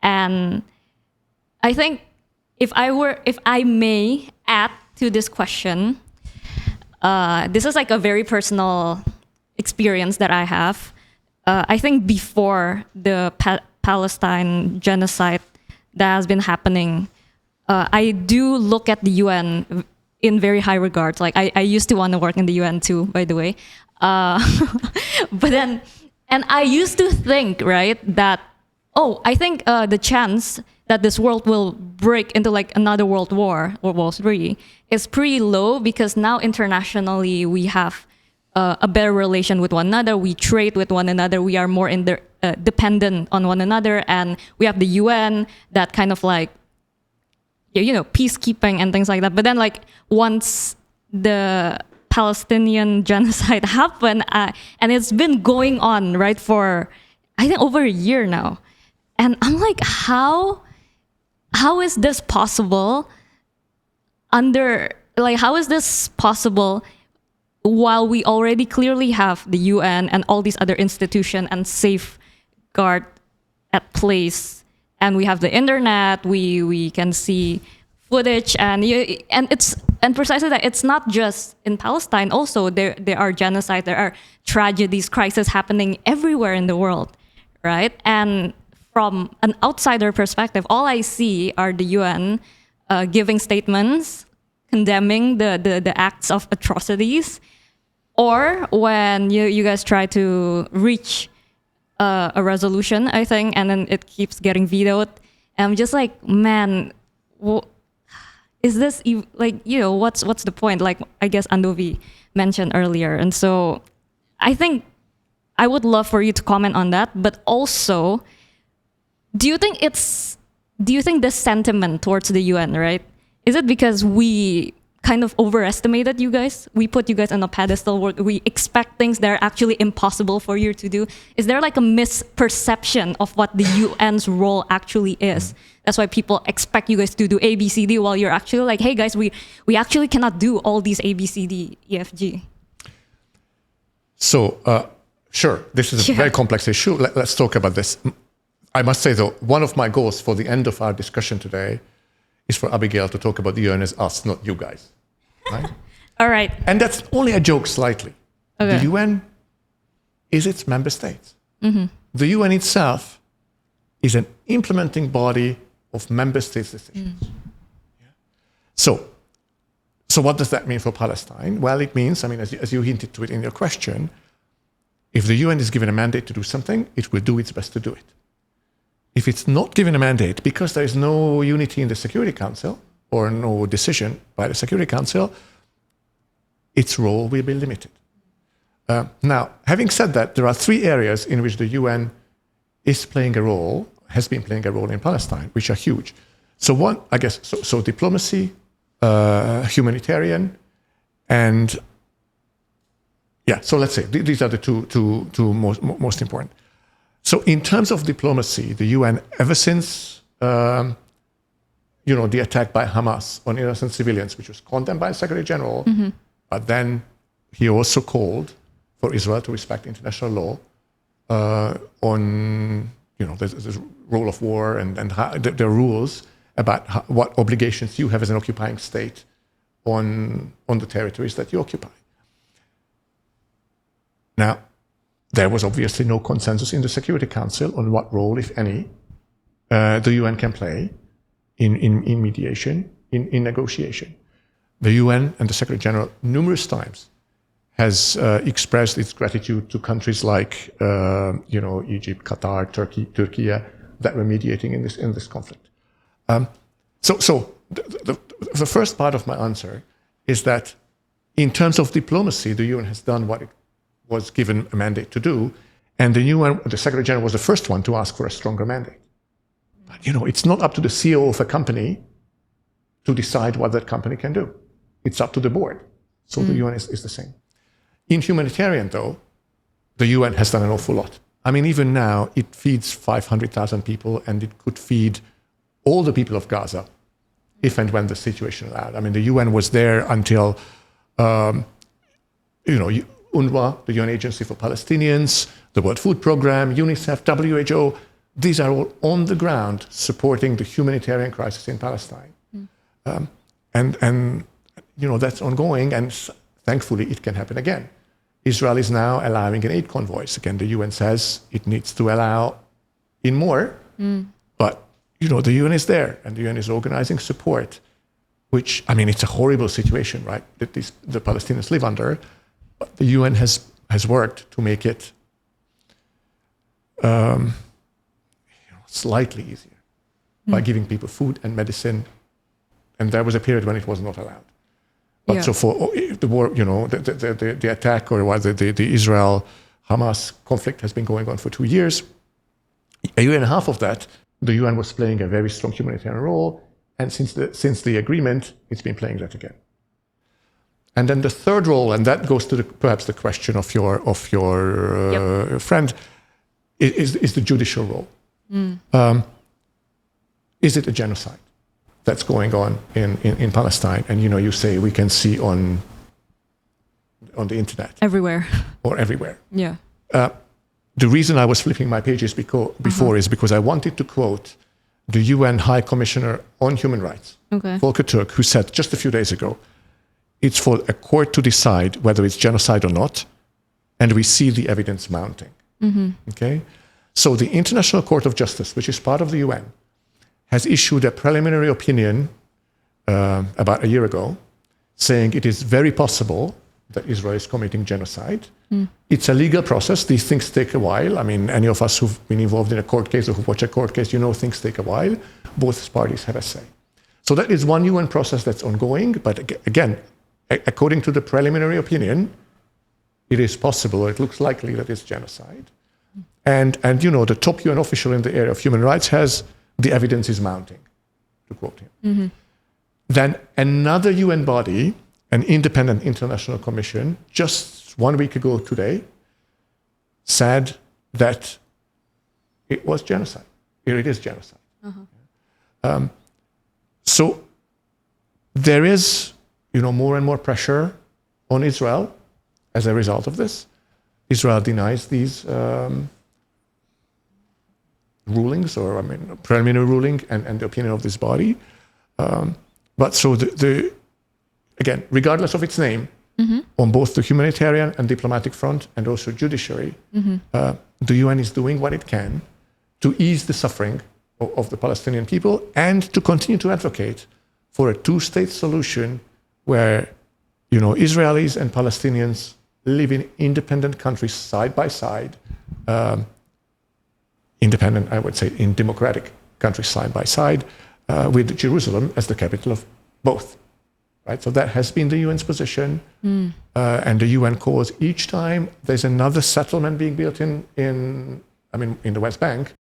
And I think if I may add to this question, this is like a very personal experience that I have. I think before the Palestine genocide that has been happening, I do look at the UN in very high regards. Like I used to want to work in the UN too, by the way. But then, and I used to think, right, that, I think the chance that this world will break into like another world war or World War III is pretty low, because now internationally we have a better relation with one another. We trade with one another. We are more dependent on one another, and we have the UN that kind of like, peacekeeping and things like that. But then like once the Palestinian genocide happened, and it's been going on, right, for I think over a year now. And I'm like, how is this possible how is this possible while we already clearly have the UN and all these other institutions and safeguard at place, and we have the internet, we can see footage, and precisely that it's not just in Palestine. Also, there are genocide, there are tragedies, crises happening everywhere in the world, right? And from an outsider perspective, all I see are the UN giving statements condemning the acts of atrocities, or when you guys try to reach a resolution, I think, and then it keeps getting vetoed. And I'm just like, man, is this like, what's the point? Like, I guess Andovi mentioned earlier. And so I think I would love for you to comment on that. But also, do you think the sentiment towards the UN, right? Is it because we kind of overestimated you guys? We put you guys on a pedestal where we expect things that are actually impossible for you to do. Is there like a misperception of what the UN's role actually is? That's why people expect you guys to do A, B, C, D, while you're actually like, hey guys, we actually cannot do all these A, B, C, D, E, F, G. So, sure, this is a very complex issue. Let's talk about this. I must say, though, one of my goals for the end of our discussion today is for Abigail to talk about the UN as us, not you guys. Right? All right. And that's only a joke slightly. Okay. The UN is its member states. Mm-hmm. The UN itself is an implementing body of member states' decisions. Yeah. So what does that mean for Palestine? Well, it means, as you hinted to it in your question, if the UN is given a mandate to do something, it will do its best to do it. If it's not given a mandate because there is no unity in the Security Council or no decision by the Security Council, its role will be limited. Now, having said that, there are three areas in which the UN has been playing a role in Palestine, which are huge. So one, I guess, so diplomacy, humanitarian, and so let's say these are the two most important. So in terms of diplomacy, the UN, ever since the attack by Hamas on innocent civilians, which was condemned by the Secretary General, but then he also called for Israel to respect international law on the role of war and how, the rules about what obligations you have as an occupying state on the territories that you occupy. Now, there was obviously no consensus in the Security Council on what role, if any, the UN can play in mediation, in negotiation. The UN and the Secretary General numerous times has expressed its gratitude to countries like Egypt, Qatar, Turkey that were mediating in this conflict. So the first part of my answer is that in terms of diplomacy, the UN has done what it was given a mandate to do, and the Secretary General was the first one to ask for a stronger mandate. But it's not up to the CEO of a company to decide what that company can do. It's up to the board. So the UN is the same. In humanitarian, though, the UN has done an awful lot. Even now, it feeds 500,000 people, and it could feed all the people of Gaza if and when the situation allowed. The UN was there until, UNRWA, the UN Agency for Palestinians, the World Food Programme, UNICEF, WHO, these are all on the ground supporting the humanitarian crisis in Palestine. And that's ongoing, and thankfully it can happen again. Israel is now allowing an aid convoys. Again, the UN says it needs to allow in more, but the UN is there, and the UN is organizing support, which, it's a horrible situation, right, that the Palestinians live under. But the UN has worked to make it slightly easier by giving people food and medicine. And there was a period when it was not allowed. But so for the war, the attack or the Israel-Hamas conflict has been going on for 2 years. A year and a half of that, the UN was playing a very strong humanitarian role. And since the agreement, it's been playing that again. And then the third role, and that goes to perhaps the question of your friend, is the judicial role. Is it a genocide that's going on in Palestine? And you say we can see on the internet everywhere. Yeah. The reason I was flipping my pages before is because I wanted to quote the UN High Commissioner on Human Rights, Volker Turk, who said just a few days ago, it's for a court to decide whether it's genocide or not, and we see the evidence mounting. Okay? So the International Court of Justice, which is part of the UN, has issued a preliminary opinion about a year ago, saying it is very possible that Israel is committing genocide. It's a legal process. These things take a while. I mean, any of us who've been involved in a court case or who've watched a court case, you know things take a while. Both parties have a say. So that is one UN process that's ongoing. But again, according to the preliminary opinion, it is possible, or it looks likely that it's genocide. And you know, the top UN official in the area of human rights has the evidence is mounting, to quote him. Then another UN body, an independent international commission, just 1 week ago today, said that it was genocide. It is genocide. So there is, you know, more and more pressure on Israel as a result of this. Israel denies these rulings, or I mean, preliminary ruling and the opinion of this body. But so again, regardless of its name, on both the humanitarian and diplomatic front, and also judiciary, the UN is doing what it can to ease the suffering of the Palestinian people and to continue to advocate for a two-state solution where, you know, Israelis and Palestinians live in independent countries side by side, independent, I would say, in democratic countries side by side, with Jerusalem as the capital of both. Right, so that has been the UN's position, and the UN cause each time there's another settlement being built in the West Bank.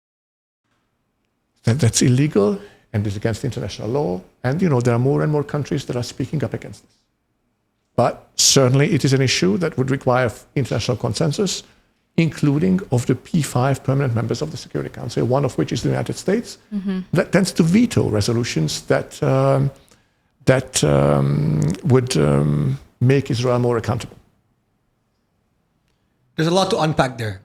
That's illegal and is against international law. And you know, there are more and more countries that are speaking up against this. But certainly it is an issue that would require international consensus, including of the P5 permanent members of the Security Council, one of which is the United States, that tends to veto resolutions that would make Israel more accountable. There's a lot to unpack there.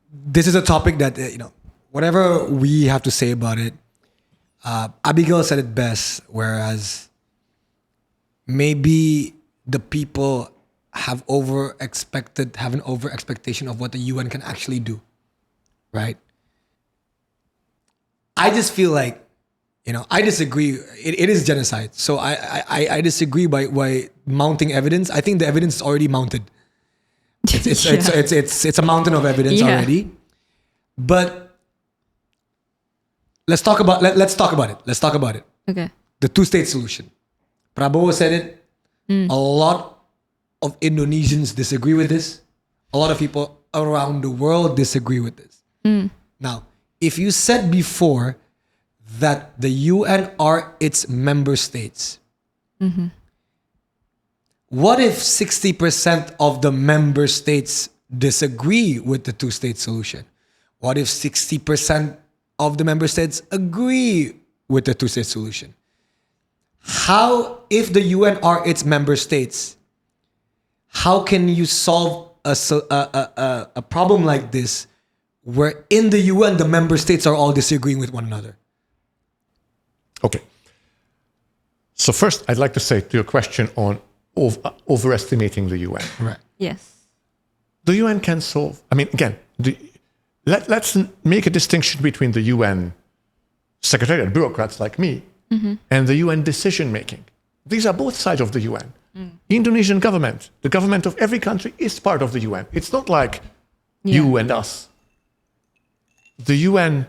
This is a topic that, you know, whatever we have to say about it, Abigail said it best, whereas maybe the people have an over-expectation of what the UN can actually do, right? I just feel like, you know, I disagree. It is genocide. So I disagree by mounting evidence. I think the evidence is already mounted. It's a mountain of evidence already. But let's talk about it. Let's talk about it. Okay. The two-state solution. Prabowo said it. A lot of Indonesians disagree with this. A lot of people around the world disagree with this. Now, if you said before that the UN are its member states, what if 60% of the member states disagree with the two-state solution? What if 60% of the member states agree with the two-state solution? How, if the UN are its member states, how can you solve a problem like this where in the UN the member states are all disagreeing with one another? Okay. So first, I'd like to say to your question on overestimating the UN. Right. Yes. The UN can solve. I mean, again, let's make a distinction between the UN secretariat, bureaucrats like me, and the UN decision making. These are both sides of the UN. Indonesian government, the government of every country, is part of the UN. It's not like you and us. The UN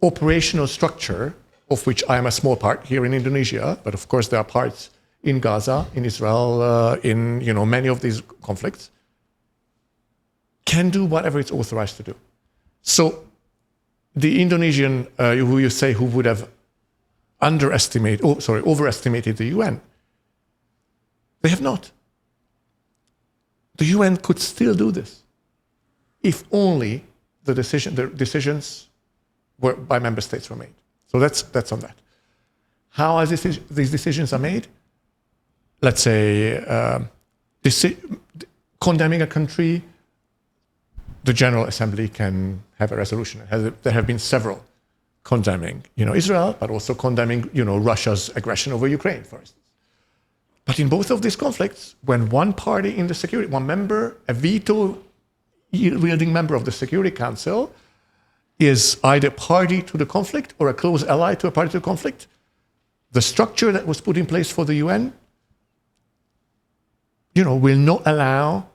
operational structure, of which I am a small part here in Indonesia, but of course there are parts in Gaza, in Israel, in many of these conflicts, can do whatever it's authorized to do. So the Indonesian, who would have overestimated the UN, they have not. The UN could still do this if only the decisions were by member states were made. So that's on that. How are these decisions are made? Let's say condemning a country, the General Assembly can have a resolution. There have been several condemning, Israel, but also condemning, Russia's aggression over Ukraine, for instance. But in both of these conflicts, when one party in one member, a veto-wielding member of the Security Council, is either party to the conflict or a close ally to a party to the conflict, the structure that was put in place for the UN will not allow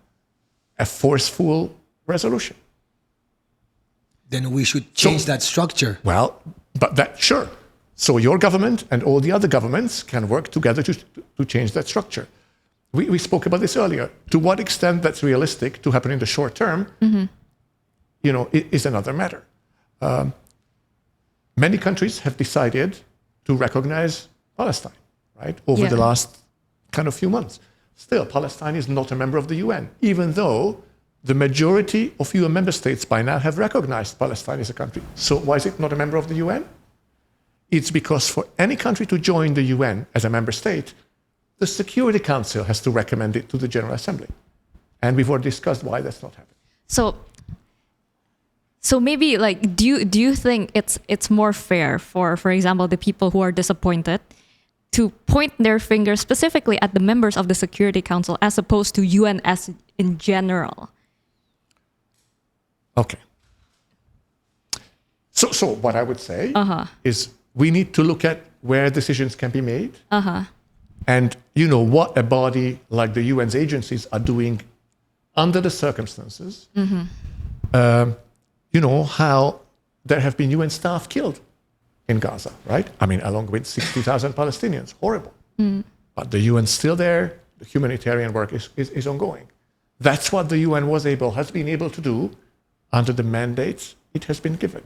a forceful resolution. Then we should change that structure. Well, but that, sure. So your government and all the other governments can work together to change that structure. We spoke about this earlier. To what extent that's realistic to happen in the short term, is another matter. Many countries have decided to recognize Palestine, right, over the last kind of few months. Still, Palestine is not a member of the UN, even though the majority of UN member states by now have recognized Palestine as a country. So why is it not a member of the UN? It's because for any country to join the UN as a member state, the Security Council has to recommend it to the General Assembly. And we've already discussed why that's not happening. So maybe like, do you think it's more fair for example, the people who are disappointed to point their finger specifically at the members of the Security Council as opposed to UN as in general? Okay. So what I would say is we need to look at where decisions can be made. And what a body like the UN's agencies are doing under the circumstances. How there have been UN staff killed in Gaza, right? I mean, along with 60,000 Palestinians. Horrible. But the UN's still there. The humanitarian work is ongoing. That's what the UN has been able to do under the mandates it has been given.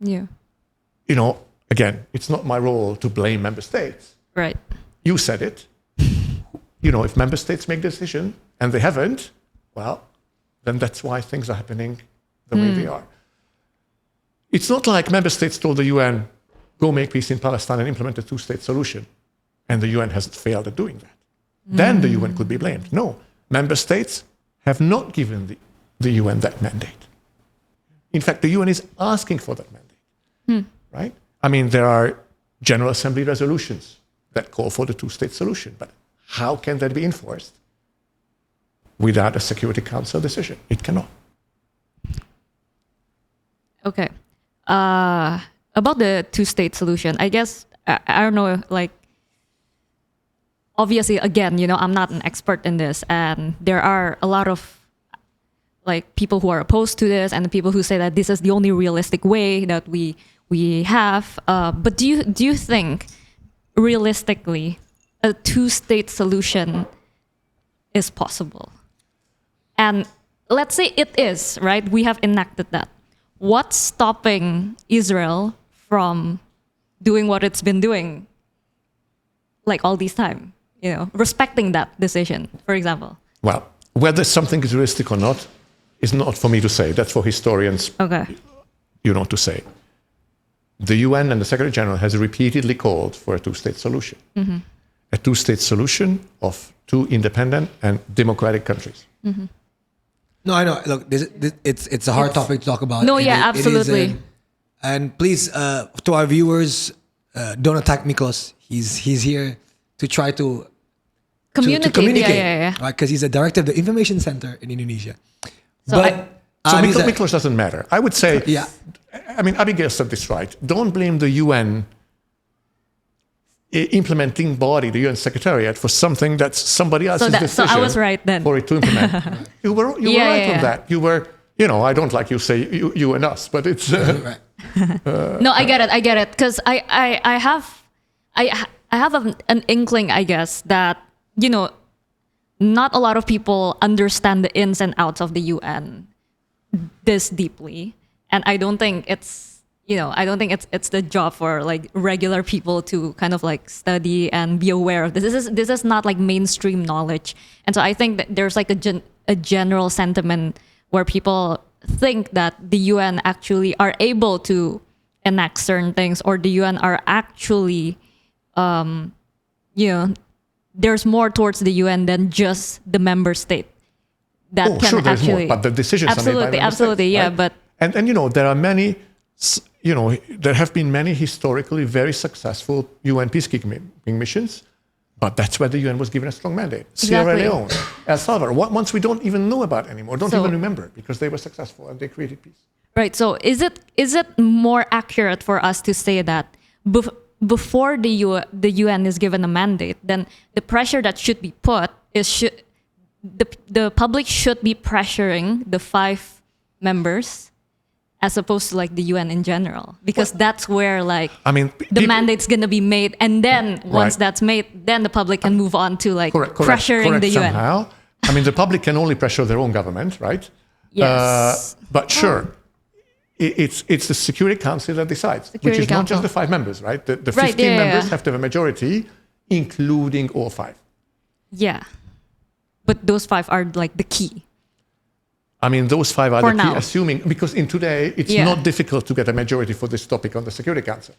Yeah. Again, it's not my role to blame member states. Right. You said it. If member states make the decision and they haven't, well, then that's why things are happening the way they are. It's not like member states told the UN, go make peace in Palestine and implement a two-state solution, and the UN hasn't failed at doing that. Then the UN could be blamed. No, member states have not given the UN that mandate. In fact, the UN is asking for that mandate, right? I mean, there are General Assembly resolutions that call for the two-state solution, but how can that be enforced without a Security Council decision? It cannot. Okay. About the two-state solution, I guess, I don't know, like, obviously, again, I'm not an expert in this, and there are a lot of like people who are opposed to this and the people who say that this is the only realistic way that we have. But do you think realistically a two-state solution is possible? And let's say it is, right? We have enacted that. What's stopping Israel from doing what it's been doing like all this time? Respecting that decision, for example. Well, whether something is realistic or not is not for me to say. That's for historians, to say. The UN and the Secretary General has repeatedly called for a two-state solution. A two-state solution of two independent and democratic countries. No, I know. Look, it's a hard topic to talk about. No, absolutely. And please, to our viewers, don't attack Miklos. He's here to try to communicate. Yeah. Right? Because he's the director of the information center in Indonesia. So Miklos doesn't matter. I would say, I mean, Abigail said this right. Don't blame the UN implementing body, the UN Secretariat, for something that's somebody else's decision. So I was right then. For it to implement. You were right on that. You were, I don't like you say you and us, but it's... right. No, I get it. Because I have an inkling, I guess, that, not a lot of people understand the ins and outs of the UN this deeply. And I don't think it's the job for like regular people to kind of like study and be aware of this. This is not like mainstream knowledge. And so I think that there's like a general sentiment where people think that the UN actually are able to enact certain things, or the UN are actually, there's more towards the UN than just the member state that can there's actually. More, but the decisions are made by the absolutely, states, yeah. right? But and there are many, there have been many historically very successful UN peacekeeping missions, but that's where the UN was given a strong mandate. Sierra Leone, El Salvador, ones we don't even know about anymore, don't even remember, because they were successful and they created peace. Right. So is it more accurate for us to say that before the UN is given a mandate, then the pressure that should be put is the public should be pressuring the 5 members as opposed to like the UN in general, because that's where like the mandate's going to be made, and then once that's made, then the public can move on to like pressuring the UN. Somehow. The public can only pressure their own government, right? Yes. But sure, it's the Security Council that decides, which is not just the 5 members, right? The 15 members have to have a majority, including all 5. Yeah. But those 5 are like the key. Those 5 are the key, now. assuming, because in today, it's not difficult to get a majority for this topic on the Security Council.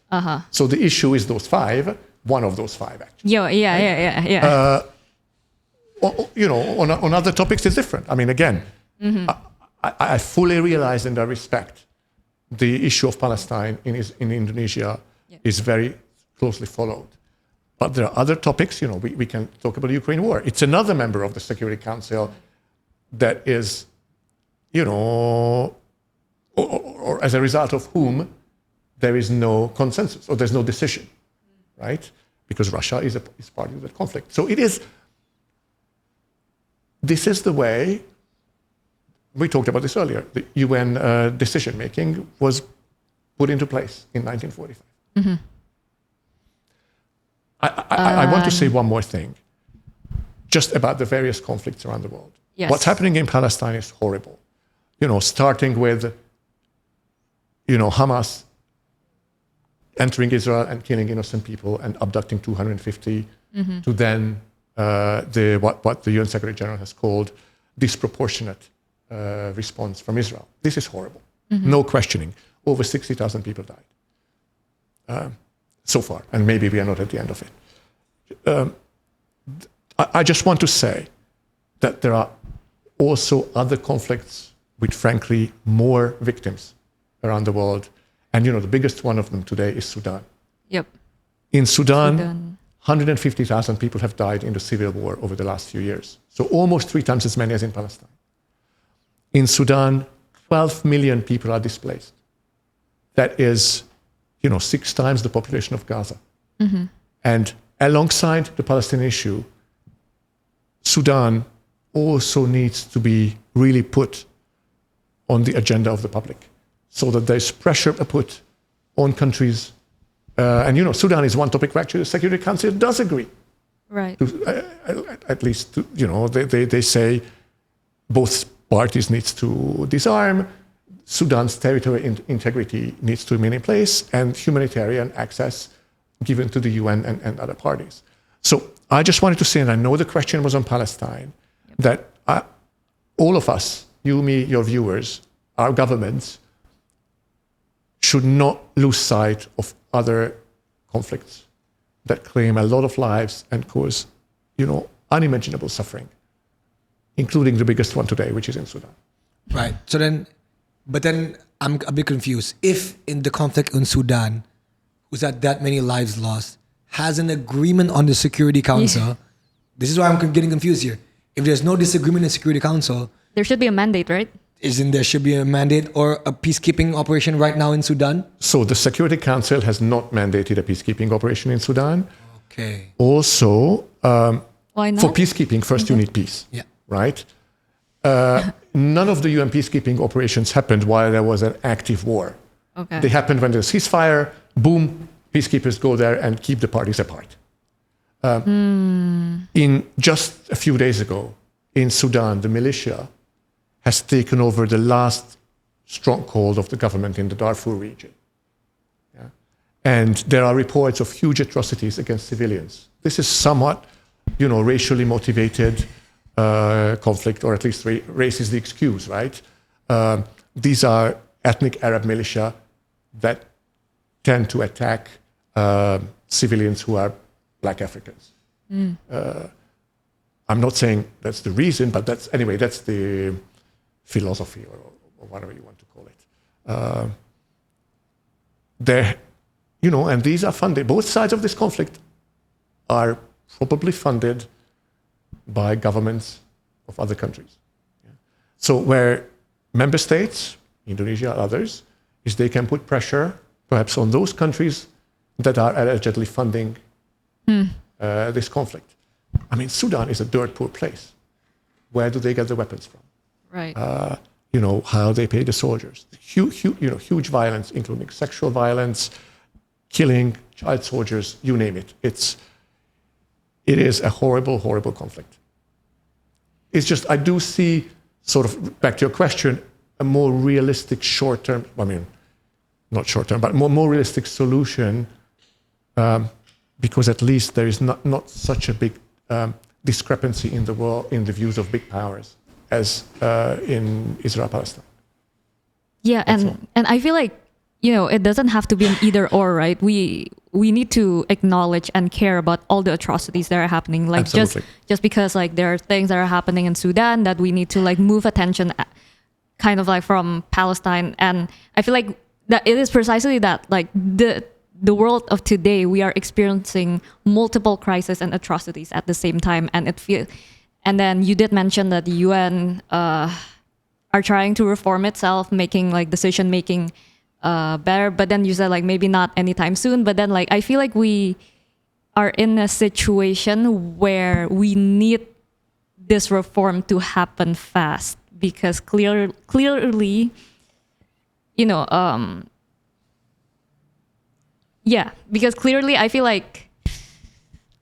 So the issue is those 5, one of those 5, actually. Yeah. On other topics, it's different. Again, I fully realize and I respect the issue of Palestine in Indonesia is very closely followed. But there are other topics, we can talk about the Ukraine war. It's another member of the Security Council that is, or as a result of whom there is no consensus or there's no decision, right? Because Russia is part of the conflict. So this is the way, we talked about this earlier, the UN decision-making was put into place in 1945. I want to say one more thing, just about the various conflicts around the world. Yes. What's happening in Palestine is horrible. Starting with, Hamas entering Israel and killing innocent people and abducting 250, to then what the UN Secretary General has called disproportionate response from Israel. This is horrible. No questioning. Over 60,000 people died so far, and maybe we are not at the end of it. I just want to say that there are also other conflicts with, frankly, more victims around the world. And, the biggest one of them today is Sudan. Yep. In Sudan, 150,000 people have died in the civil war over the last few years. So almost 3 times as many as in Palestine. In Sudan, 12 million people are displaced. That is, 6 times the population of Gaza. And alongside the Palestinian issue, Sudan also needs to be really put on the agenda of the public, so that there's pressure put on countries. And Sudan is one topic where actually the Security Council does agree. Right. At least, they say both parties needs to disarm, Sudan's territorial integrity needs to remain in place, and humanitarian access given to the UN and other parties. So I just wanted to say, and I know the question was on Palestine, that all of us, you, me, your viewers, our governments, should not lose sight of other conflicts that claim a lot of lives and cause, unimaginable suffering, including the biggest one today, which is in Sudan. Right. But then I'm a bit confused. If in the conflict in Sudan, who's had that many lives lost, has an agreement on the Security Council, this is why I'm getting confused here. If there's no disagreement in the Security Council, there should be a mandate, right? Isn't there should be a mandate or a peacekeeping operation right now in Sudan? So the Security Council has not mandated a peacekeeping operation in Sudan. Okay. Also, why not? For peacekeeping, first you need peace. Yeah. Right? None of the UN peacekeeping operations happened while there was an active war. Okay. They happened when there's ceasefire, boom, peacekeepers go there and keep the parties apart. In just a few days ago, in Sudan, the militia has taken over the last stronghold of the government in the Darfur region. Yeah? And there are reports of huge atrocities against civilians. This is somewhat, racially motivated conflict, or at least race is the excuse, right? These are ethnic Arab militia that tend to attack civilians who are Black Africans. I'm not saying that's the reason, but that's the philosophy or whatever you want to call it. And these are funded. Both sides of this conflict are probably funded by governments of other countries. Yeah. So where member states, Indonesia, others, is they can put pressure perhaps on those countries that are allegedly funding this conflict. I mean, Sudan is a dirt poor place. Where do they get the weapons from? Right. How they pay the soldiers. Huge violence, including sexual violence, killing, child soldiers, you name it. It is a horrible, horrible conflict. It's just, I do see, sort of, back to your question, a more realistic short-term, not short-term, but more realistic solution, because at least there is not such a big discrepancy in the world, in the views of big powers as in Israel-Palestine. Yeah, and I feel like, it doesn't have to be an either or, right? We need to acknowledge and care about all the atrocities that are happening. Like Absolutely. just because like there are things that are happening in Sudan that we need to like move attention kind of like from Palestine. And I feel like that it is precisely that, like the world of today, we are experiencing multiple crises and atrocities at the same time. And then you did mention that the UN are trying to reform itself, making like decision making better. But then you said like maybe not anytime soon. But then like I feel like we are in a situation where we need this reform to happen fast, because clearly, because clearly I feel like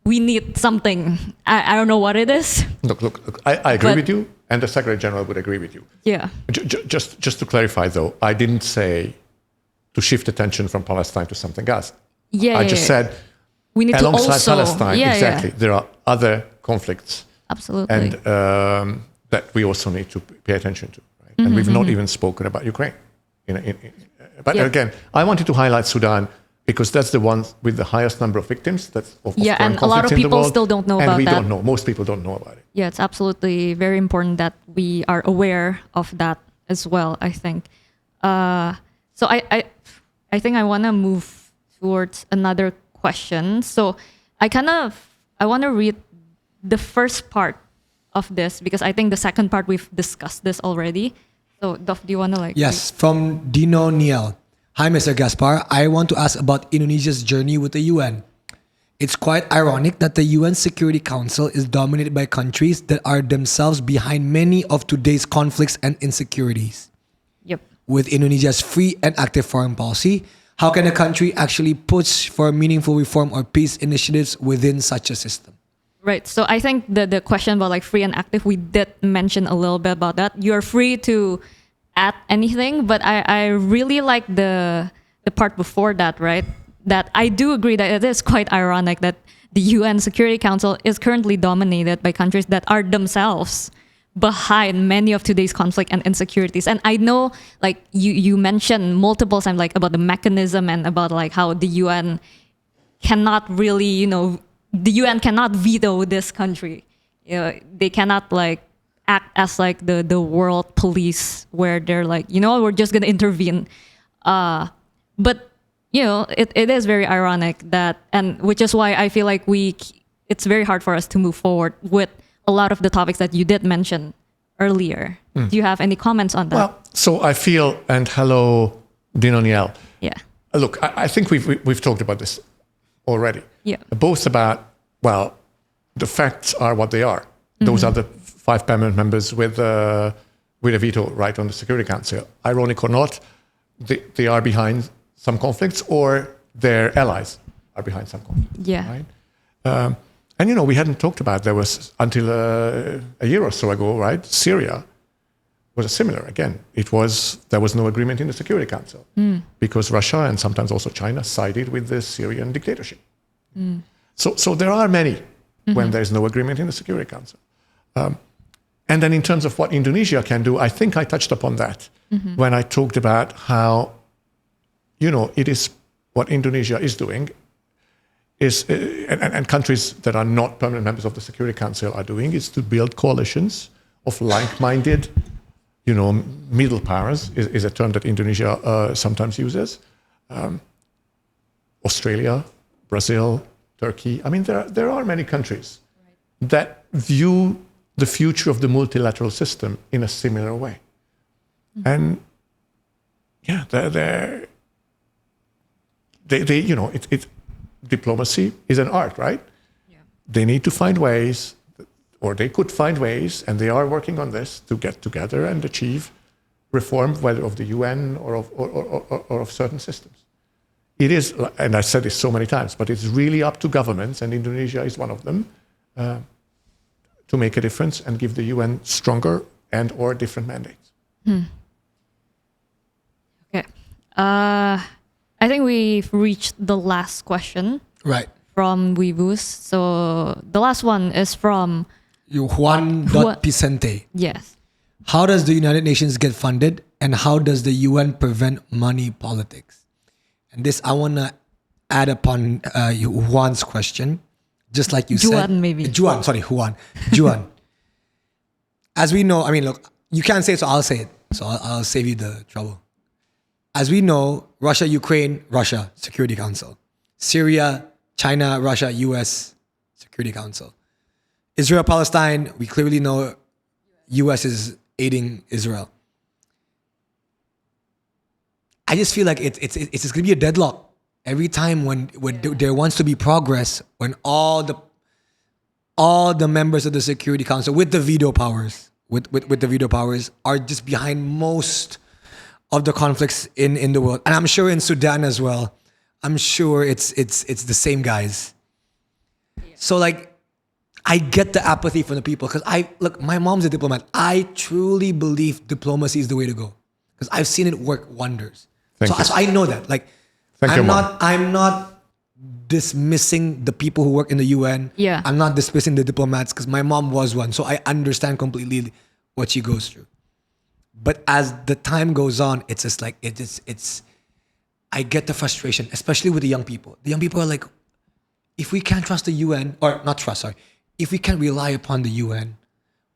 we need something. I don't know what it is. Look, I agree with you, and the Secretary General would agree with you. Yeah. Just to clarify, though, I didn't say to shift attention from Palestine to something else. I just said we need alongside to also, Palestine, exactly, there are other conflicts. Absolutely. And that we also need to pay attention to. Right? And we've not even spoken about Ukraine. But again, I wanted to highlight Sudan because that's the one with the highest number of victims. That's of and a lot of people still don't know about that. And we don't know. Most people don't know about it. Yeah, it's absolutely very important that we are aware of that as well, I think. So I think I want to move towards another question. So I want to read the first part of this, because I think the second part we've discussed this already. So Dov, do you want to Yes, from Dino Niel. Hi, Mr. Gaspar. I want to ask about Indonesia's journey with the UN. It's quite ironic that the UN Security Council is dominated by countries that are themselves behind many of today's conflicts and insecurities. Yep. With Indonesia's free and active foreign policy, how can a country actually push for meaningful reform or peace initiatives within such a system? Right. So I think the question about like free and active, we did mention a little bit about that. You're free to add anything, but I really like the part before that, right? That I do agree that it is quite ironic that the UN Security Council is currently dominated by countries that are themselves behind many of today's conflict and insecurities. And I know, like you mentioned multiple times, like about the mechanism and about like how the UN cannot really, the UN cannot veto this country. They cannot like act as like the world police where they're like, we're just gonna intervene. But it is very ironic that, and which is why I feel like it's very hard for us to move forward with a lot of the topics that you did mention earlier. Do you have any comments on that? Well, so I feel, and hello, Dino Niel. Yeah. Look, I think we've talked about this already. Yeah. Both about, the facts are what they are. Those are the 5 permanent members with a veto right on the Security Council. Ironic or not, they are behind some conflicts, or their allies are behind some conflicts. Yeah. Right? And we hadn't talked about, there was until a year or so ago, right? Syria was similar. Again, there was no agreement in the Security Council because Russia and sometimes also China sided with the Syrian dictatorship. So there are many when there's no agreement in the Security Council. And then in terms of what Indonesia can do, I think I touched upon that when I talked about how, it is what Indonesia is doing is, and countries that are not permanent members of the Security Council are doing, is to build coalitions of like-minded, middle powers is a term that Indonesia sometimes uses. Australia, Brazil, Turkey. I mean, there are many countries that view the future of the multilateral system in a similar way. And diplomacy is an art, right? Yeah. They need to find ways, or they could find ways, and they are working on this, to get together and achieve reform, whether of the UN or of certain systems. It is, and I said this so many times, but it's really up to governments, and Indonesia is one of them, to make a difference and give the UN stronger and or different mandates. Okay. I think we've reached the last question. Right. From WIUI. So the last one is from Juan Picente. Yes. How does the United Nations get funded, and how does the UN prevent money politics? And this, I want to add upon Juan's question, just like you said. Juan. As we know, I mean, look, you can't say it, so I'll say it. So I'll save you the trouble. As we know, Russia, Ukraine, Russia, Security Council. Syria, China, Russia, US, Security Council. Israel, Palestine, we clearly know US is aiding Israel. I just feel like it's just going to be a deadlock. Every time when there wants to be progress, when all the members of the Security Council with the veto powers, are just behind most of the conflicts in the world. And I'm sure in Sudan as well. I'm sure it's the same guys. So like, I get the apathy from the people, because my mom's a diplomat. I truly believe diplomacy is the way to go, because I've seen it work wonders. So I know that. Like, I'm not dismissing the people who work in the UN. Yeah. I'm not dismissing the diplomats, because my mom was one. So I understand completely what she goes through. But as the time goes on, it's just like, I get the frustration, especially with the young people. The young people are like, if we can't trust the UN, or not trust, sorry, if we can't rely upon the UN,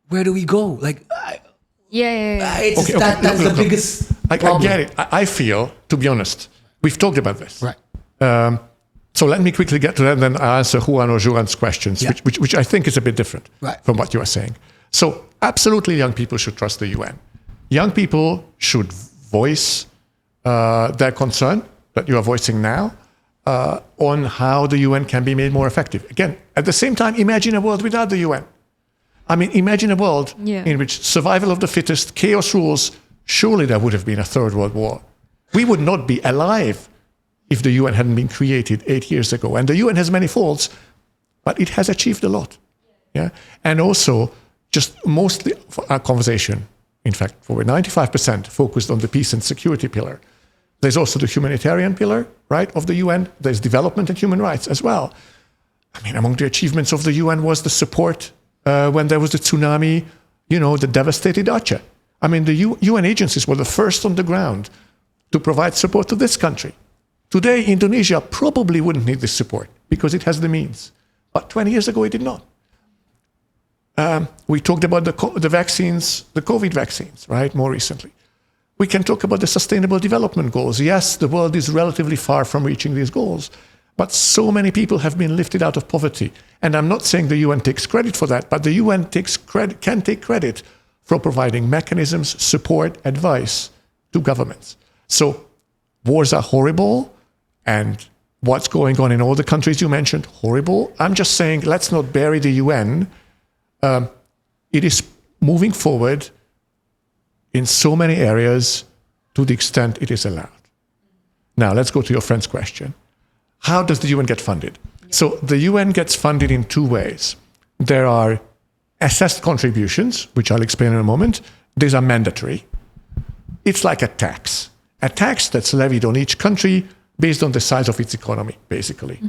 where do we go? Like, that's the biggest problem. I get it. I feel, to be honest, we've talked about this. Right. So let me quickly get to that, and then I'll answer Juan or Juan's questions, which I think is a bit different from what you are saying. So absolutely, young people should trust the UN. Young people should voice their concern that you are voicing now on how the UN can be made more effective. Again, at the same time, imagine a world without the UN. I mean, imagine a world in which survival of the fittest, chaos rules. Surely there would have been a third world war. We would not be alive if the UN hadn't been created 8 years ago. And the UN has many faults, but it has achieved a lot. Yeah, and also, just mostly for our conversation, in fact, for 95% focused on the peace and security pillar. There's also the humanitarian pillar, right, of the UN. There's development and human rights as well. I mean, among the achievements of the UN was the support when there was the tsunami, that devastated Aceh. I mean, the UN agencies were the first on the ground to provide support to this country. Today, Indonesia probably wouldn't need this support because it has the means. But 20 years ago, it did not. We talked about the vaccines, the COVID vaccines, right, more recently. We can talk about the Sustainable Development Goals. Yes, the world is relatively far from reaching these goals, but so many people have been lifted out of poverty. And I'm not saying the UN takes credit for that, but the UN can take credit for providing mechanisms, support, advice to governments. So wars are horrible, and what's going on in all the countries you mentioned, horrible. I'm just saying, let's not bury the UN. It is moving forward in so many areas to the extent it is allowed. Now, let's go to your friend's question. How does the UN get funded? So the UN gets funded in two ways. There are assessed contributions, which I'll explain in a moment. These are mandatory. It's like a tax that's levied on each country based on the size of its economy, basically.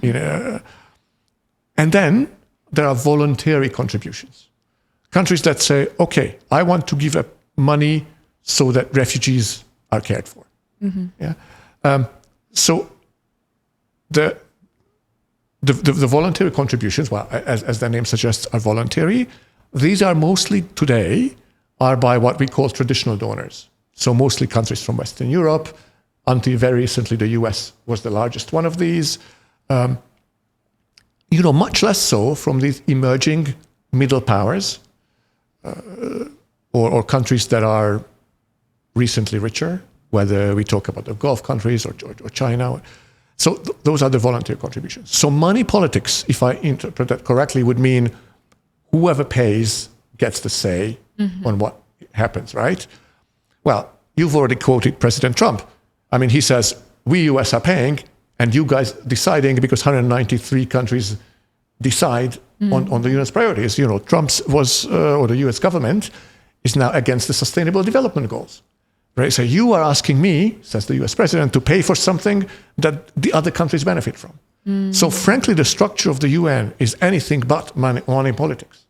And then there are voluntary contributions. Countries that say, okay, I want to give up money so that refugees are cared for. So the voluntary contributions, well, as their name suggests, are voluntary. These are mostly today are by what we call traditional donors. So mostly countries from Western Europe. Until very recently, the US was the largest one of these. Much less so from these emerging middle powers or countries that are recently richer, whether we talk about the Gulf countries or China. So those are the volunteer contributions. So money politics, if I interpret that correctly, would mean whoever pays gets the say on what happens, right? Well, you've already quoted President Trump. I mean, he says, we US are paying and you guys deciding because 193 countries decide on the UN's priorities. You know, or the US government is now against the Sustainable Development Goals. Right? So you are asking me, says the US president, to pay for something that the other countries benefit from. So frankly, the structure of the UN is anything but money politics.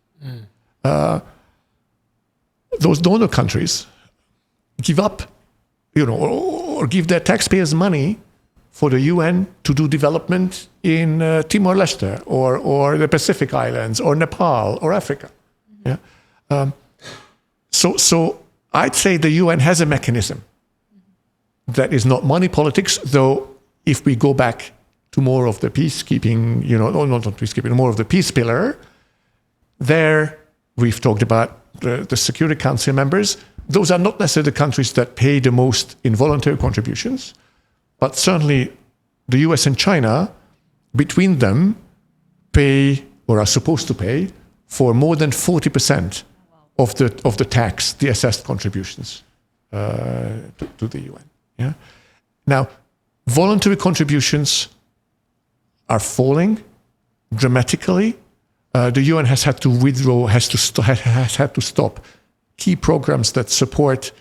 Those donor countries give up, or give their taxpayers money for the UN to do development in Timor-Leste or the Pacific Islands or Nepal or Africa. Yeah. So I'd say the UN has a mechanism that is not money politics, though if we go back to more of the peacekeeping, not peacekeeping, more of the peace pillar, there we've talked about the Security Council members. Those are not necessarily the countries that pay the most in voluntary contributions, but certainly the US and China, between them, pay or are supposed to pay for more than 40% of the tax, the assessed contributions to the UN. Yeah. Now, voluntary contributions are falling dramatically. The UN has had to withdraw, has had to stop key programs that support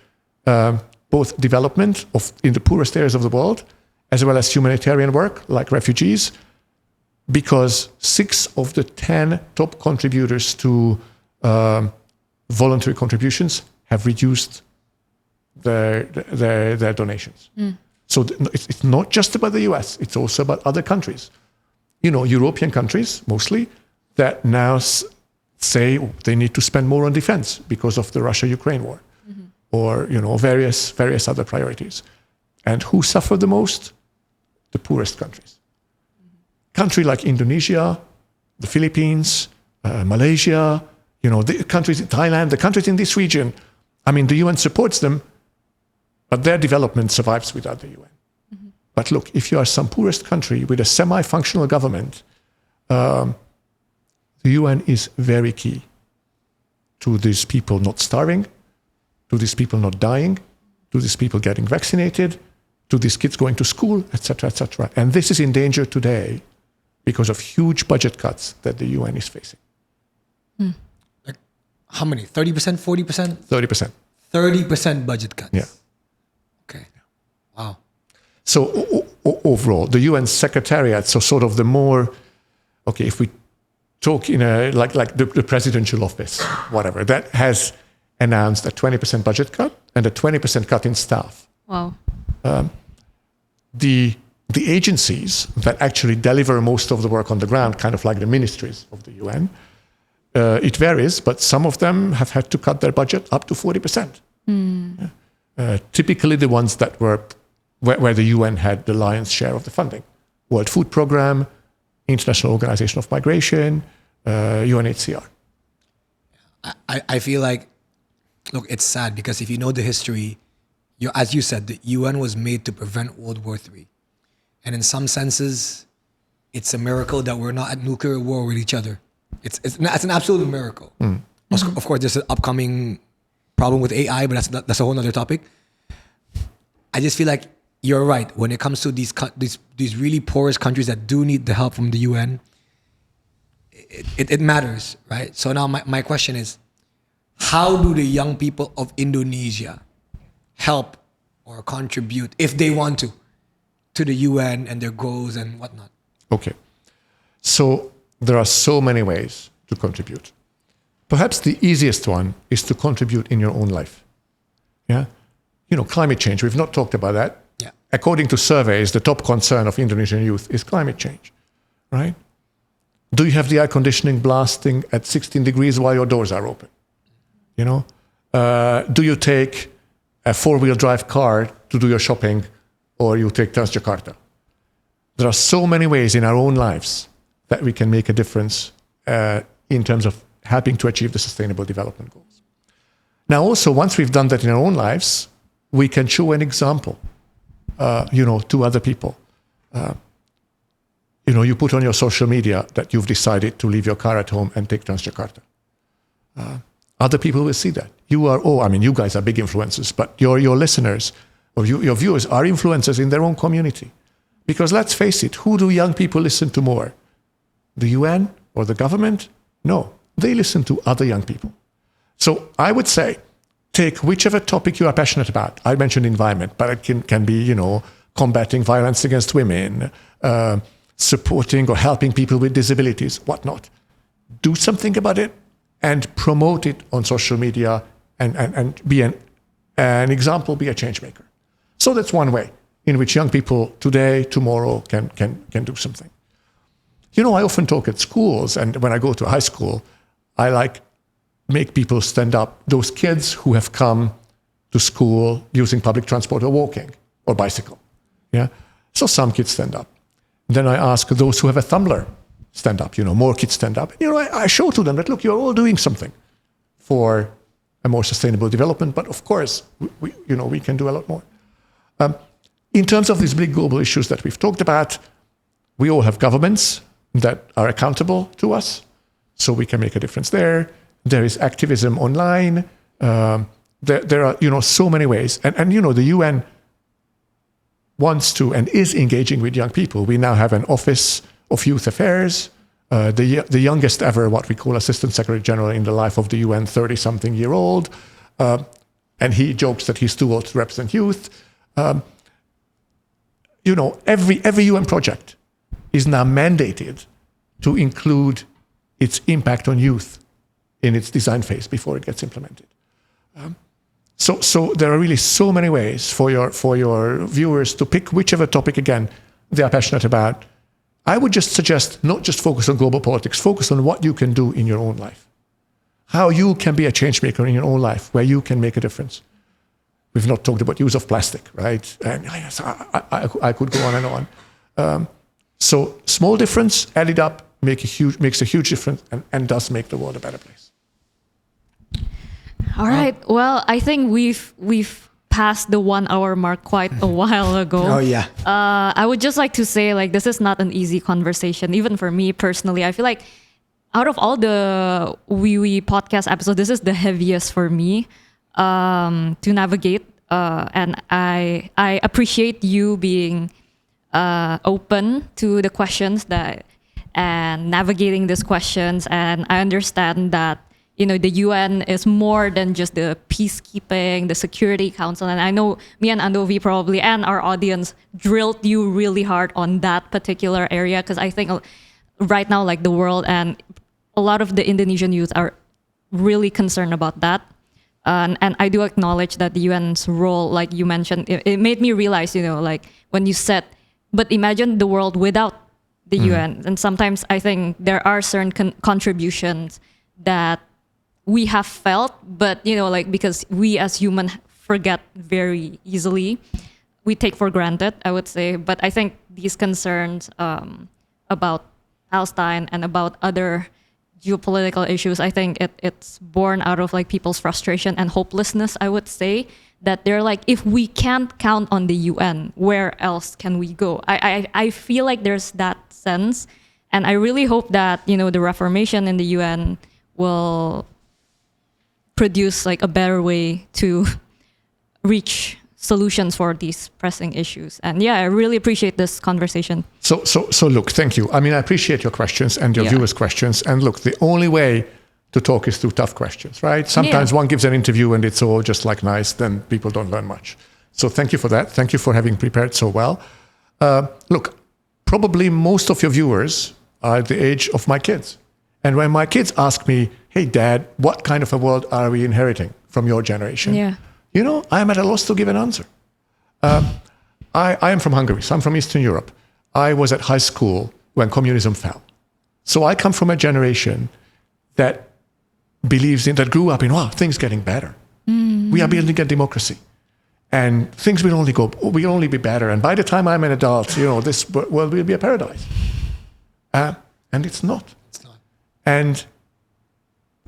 both development in the poorest areas of the world, as well as humanitarian work like refugees, because 6 of the 10 top contributors to voluntary contributions have reduced their donations. So it's not just about the US, it's also about other countries. European countries, mostly, that now say they need to spend more on defense because of the Russia-Ukraine war, or various other priorities. And who suffer the most? The poorest countries. Country like Indonesia, the Philippines, Malaysia, the countries in Thailand, the countries in this region. I mean, the UN supports them, but their development survives without the UN. But look, if you are some poorest country with a semi-functional government, the UN is very key to these people not starving, to these people not dying, to these people getting vaccinated, to these kids going to school, etc., etc. And this is in danger today because of huge budget cuts that the UN is facing. Like how many? 30%, 40%? 30%. 30% budget cuts. Yeah. Okay. Wow. So overall, the UN Secretariat, so sort of the more, okay, if we talk in like the presidential office, whatever, that has announced a 20% budget cut and a 20% cut in staff. Wow. The agencies that actually deliver most of the work on the ground, kind of like the ministries of the UN, it varies, but some of them have had to cut their budget up to 40%. Typically the ones that were where the UN had the lion's share of the funding. World Food Programme, International Organization of Migration, UNHCR. I feel like, look, it's sad because if you know the history, as you said, the UN was made to prevent World War III. And in some senses, it's a miracle that we're not at nuclear war with each other. It's an absolute miracle. Of course, there's an upcoming problem with AI, but that's a whole other topic. I just feel like you're right. When it comes to these really poorest countries that do need the help from the UN, it matters, right? So now my question is, how do the young people of Indonesia help or contribute, if they want to the UN and their goals and whatnot? Okay. So there are so many ways to contribute. Perhaps the easiest one is to contribute in your own life. Yeah? Climate change, we've not talked about that. Yeah. According to surveys, the top concern of Indonesian youth is climate change, right? Do you have the air conditioning blasting at 16 degrees while your doors are open? Do you take a 4-wheel drive car to do your shopping, or you take Transjakarta? There are so many ways in our own lives that we can make a difference in terms of helping to achieve the Sustainable Development Goals. Now also, once we've done that in our own lives, we can show an example, to other people. you put on your social media that you've decided to leave your car at home and take Transjakarta. Other people will see that. You guys are big influencers, but your listeners or your viewers are influencers in their own community. Because let's face it, who do young people listen to more? The UN or the government? No, they listen to other young people. So I would say, take whichever topic you are passionate about. I mentioned environment, but it can be, combating violence against women, supporting or helping people with disabilities, whatnot. Do something about it and promote it on social media and be an example, be a change maker. So that's one way in which young people today, tomorrow can do something. I often talk at schools, and when I go to high school, I make people stand up, those kids who have come to school using public transport or walking or bicycle. Yeah. So some kids stand up. Then I ask those who have a Tumblr, stand up, more kids stand up. I show to them that, look, you're all doing something for a more sustainable development, but of course, we can do a lot more. In terms of these big global issues that we've talked about, we all have governments that are accountable to us, so we can make a difference there. There is activism online. There are, so many ways. And the UN wants to and is engaging with young people. We now have an Office of Youth Affairs, the youngest ever, what we call Assistant Secretary General in the life of the UN, 30-something-year-old. And he jokes that he's too old to represent youth. Every UN project is now mandated to include its impact on youth in its design phase before it gets implemented. So there are really so many ways for your viewers to pick whichever topic, again, they are passionate about. I would just suggest not just focus on global politics, focus on what you can do in your own life. How you can be a change maker in your own life, where you can make a difference. We've not talked about use of plastic, right? And yes, I could go on and on. So small difference added up makes a huge difference and does make the world a better place. All right. Well, I think we've passed the 1 hour mark quite a while ago. Oh yeah. I would just like to say, this is not an easy conversation, even for me personally. I feel like out of all the WIUI podcast episodes, this is the heaviest for me to navigate. And I appreciate you being open to the questions and navigating these questions. And I understand that the UN is more than just the peacekeeping, the Security Council. And I know me and Andovi probably and our audience drilled you really hard on that particular area, because I think right now, the world and a lot of the Indonesian youth are really concerned about that. And I do acknowledge that the UN's role, like you mentioned, it made me realize, when you said, but imagine the world without the UN. And sometimes I think there are certain contributions that we have felt, but because we as humans forget very easily, we take for granted, I would say. But I think these concerns about Palestine and about other geopolitical issues, I think it's born out of people's frustration and hopelessness, I would say, that they're if we can't count on the UN, where else can we go? I feel like there's that sense, and I really hope that the reformation in the UN will produce a better way to reach solutions for these pressing issues. And yeah, I really appreciate this conversation. So look, thank you. I appreciate your questions and your viewers' questions. And look, the only way to talk is through tough questions, right? Sometimes one gives an interview and it's all just nice, then people don't learn much. So thank you for that. Thank you for having prepared so well. Look, probably most of your viewers are the age of my kids. And when my kids ask me, hey, Dad, what kind of a world are we inheriting from your generation? Yeah. I'm at a loss to give an answer. I am from Hungary, so I'm from Eastern Europe. I was at high school when communism fell. So I come from a generation that grew up in, things getting better. We are building a democracy. And things will only be better. And by the time I'm an adult, this world will be a paradise. And it's not. It's not. And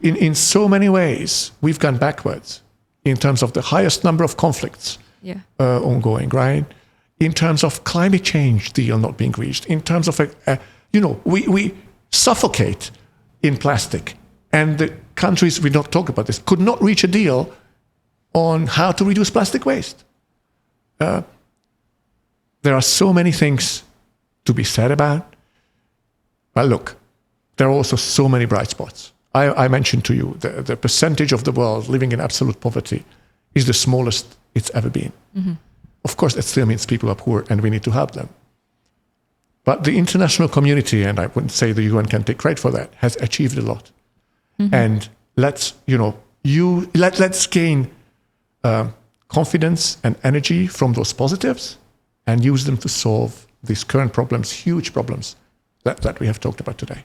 in so many ways, we've gone backwards in terms of the highest number of conflicts ongoing, right? in terms of climate change deal not being reached, in terms of, we suffocate in plastic. And the countries, we don't talk about this, could not reach a deal on how to reduce plastic waste. There are so many things to be said about. Well, look, there are also so many bright spots. I mentioned to you the percentage of the world living in absolute poverty is the smallest it's ever been. Mm-hmm. Of course, that still means people are poor and we need to help them. But the international community, and I wouldn't say the UN can take credit for that, has achieved a lot. Mm-hmm. And let's gain confidence and energy from those positives and use them to solve these current problems, huge problems that we have talked about today.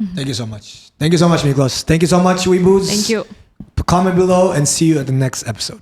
Mm-hmm. Thank you so much. Thank you so much, Miklós. Thank you so much, Weeboos. Thank you. Comment below and see you at the next episode.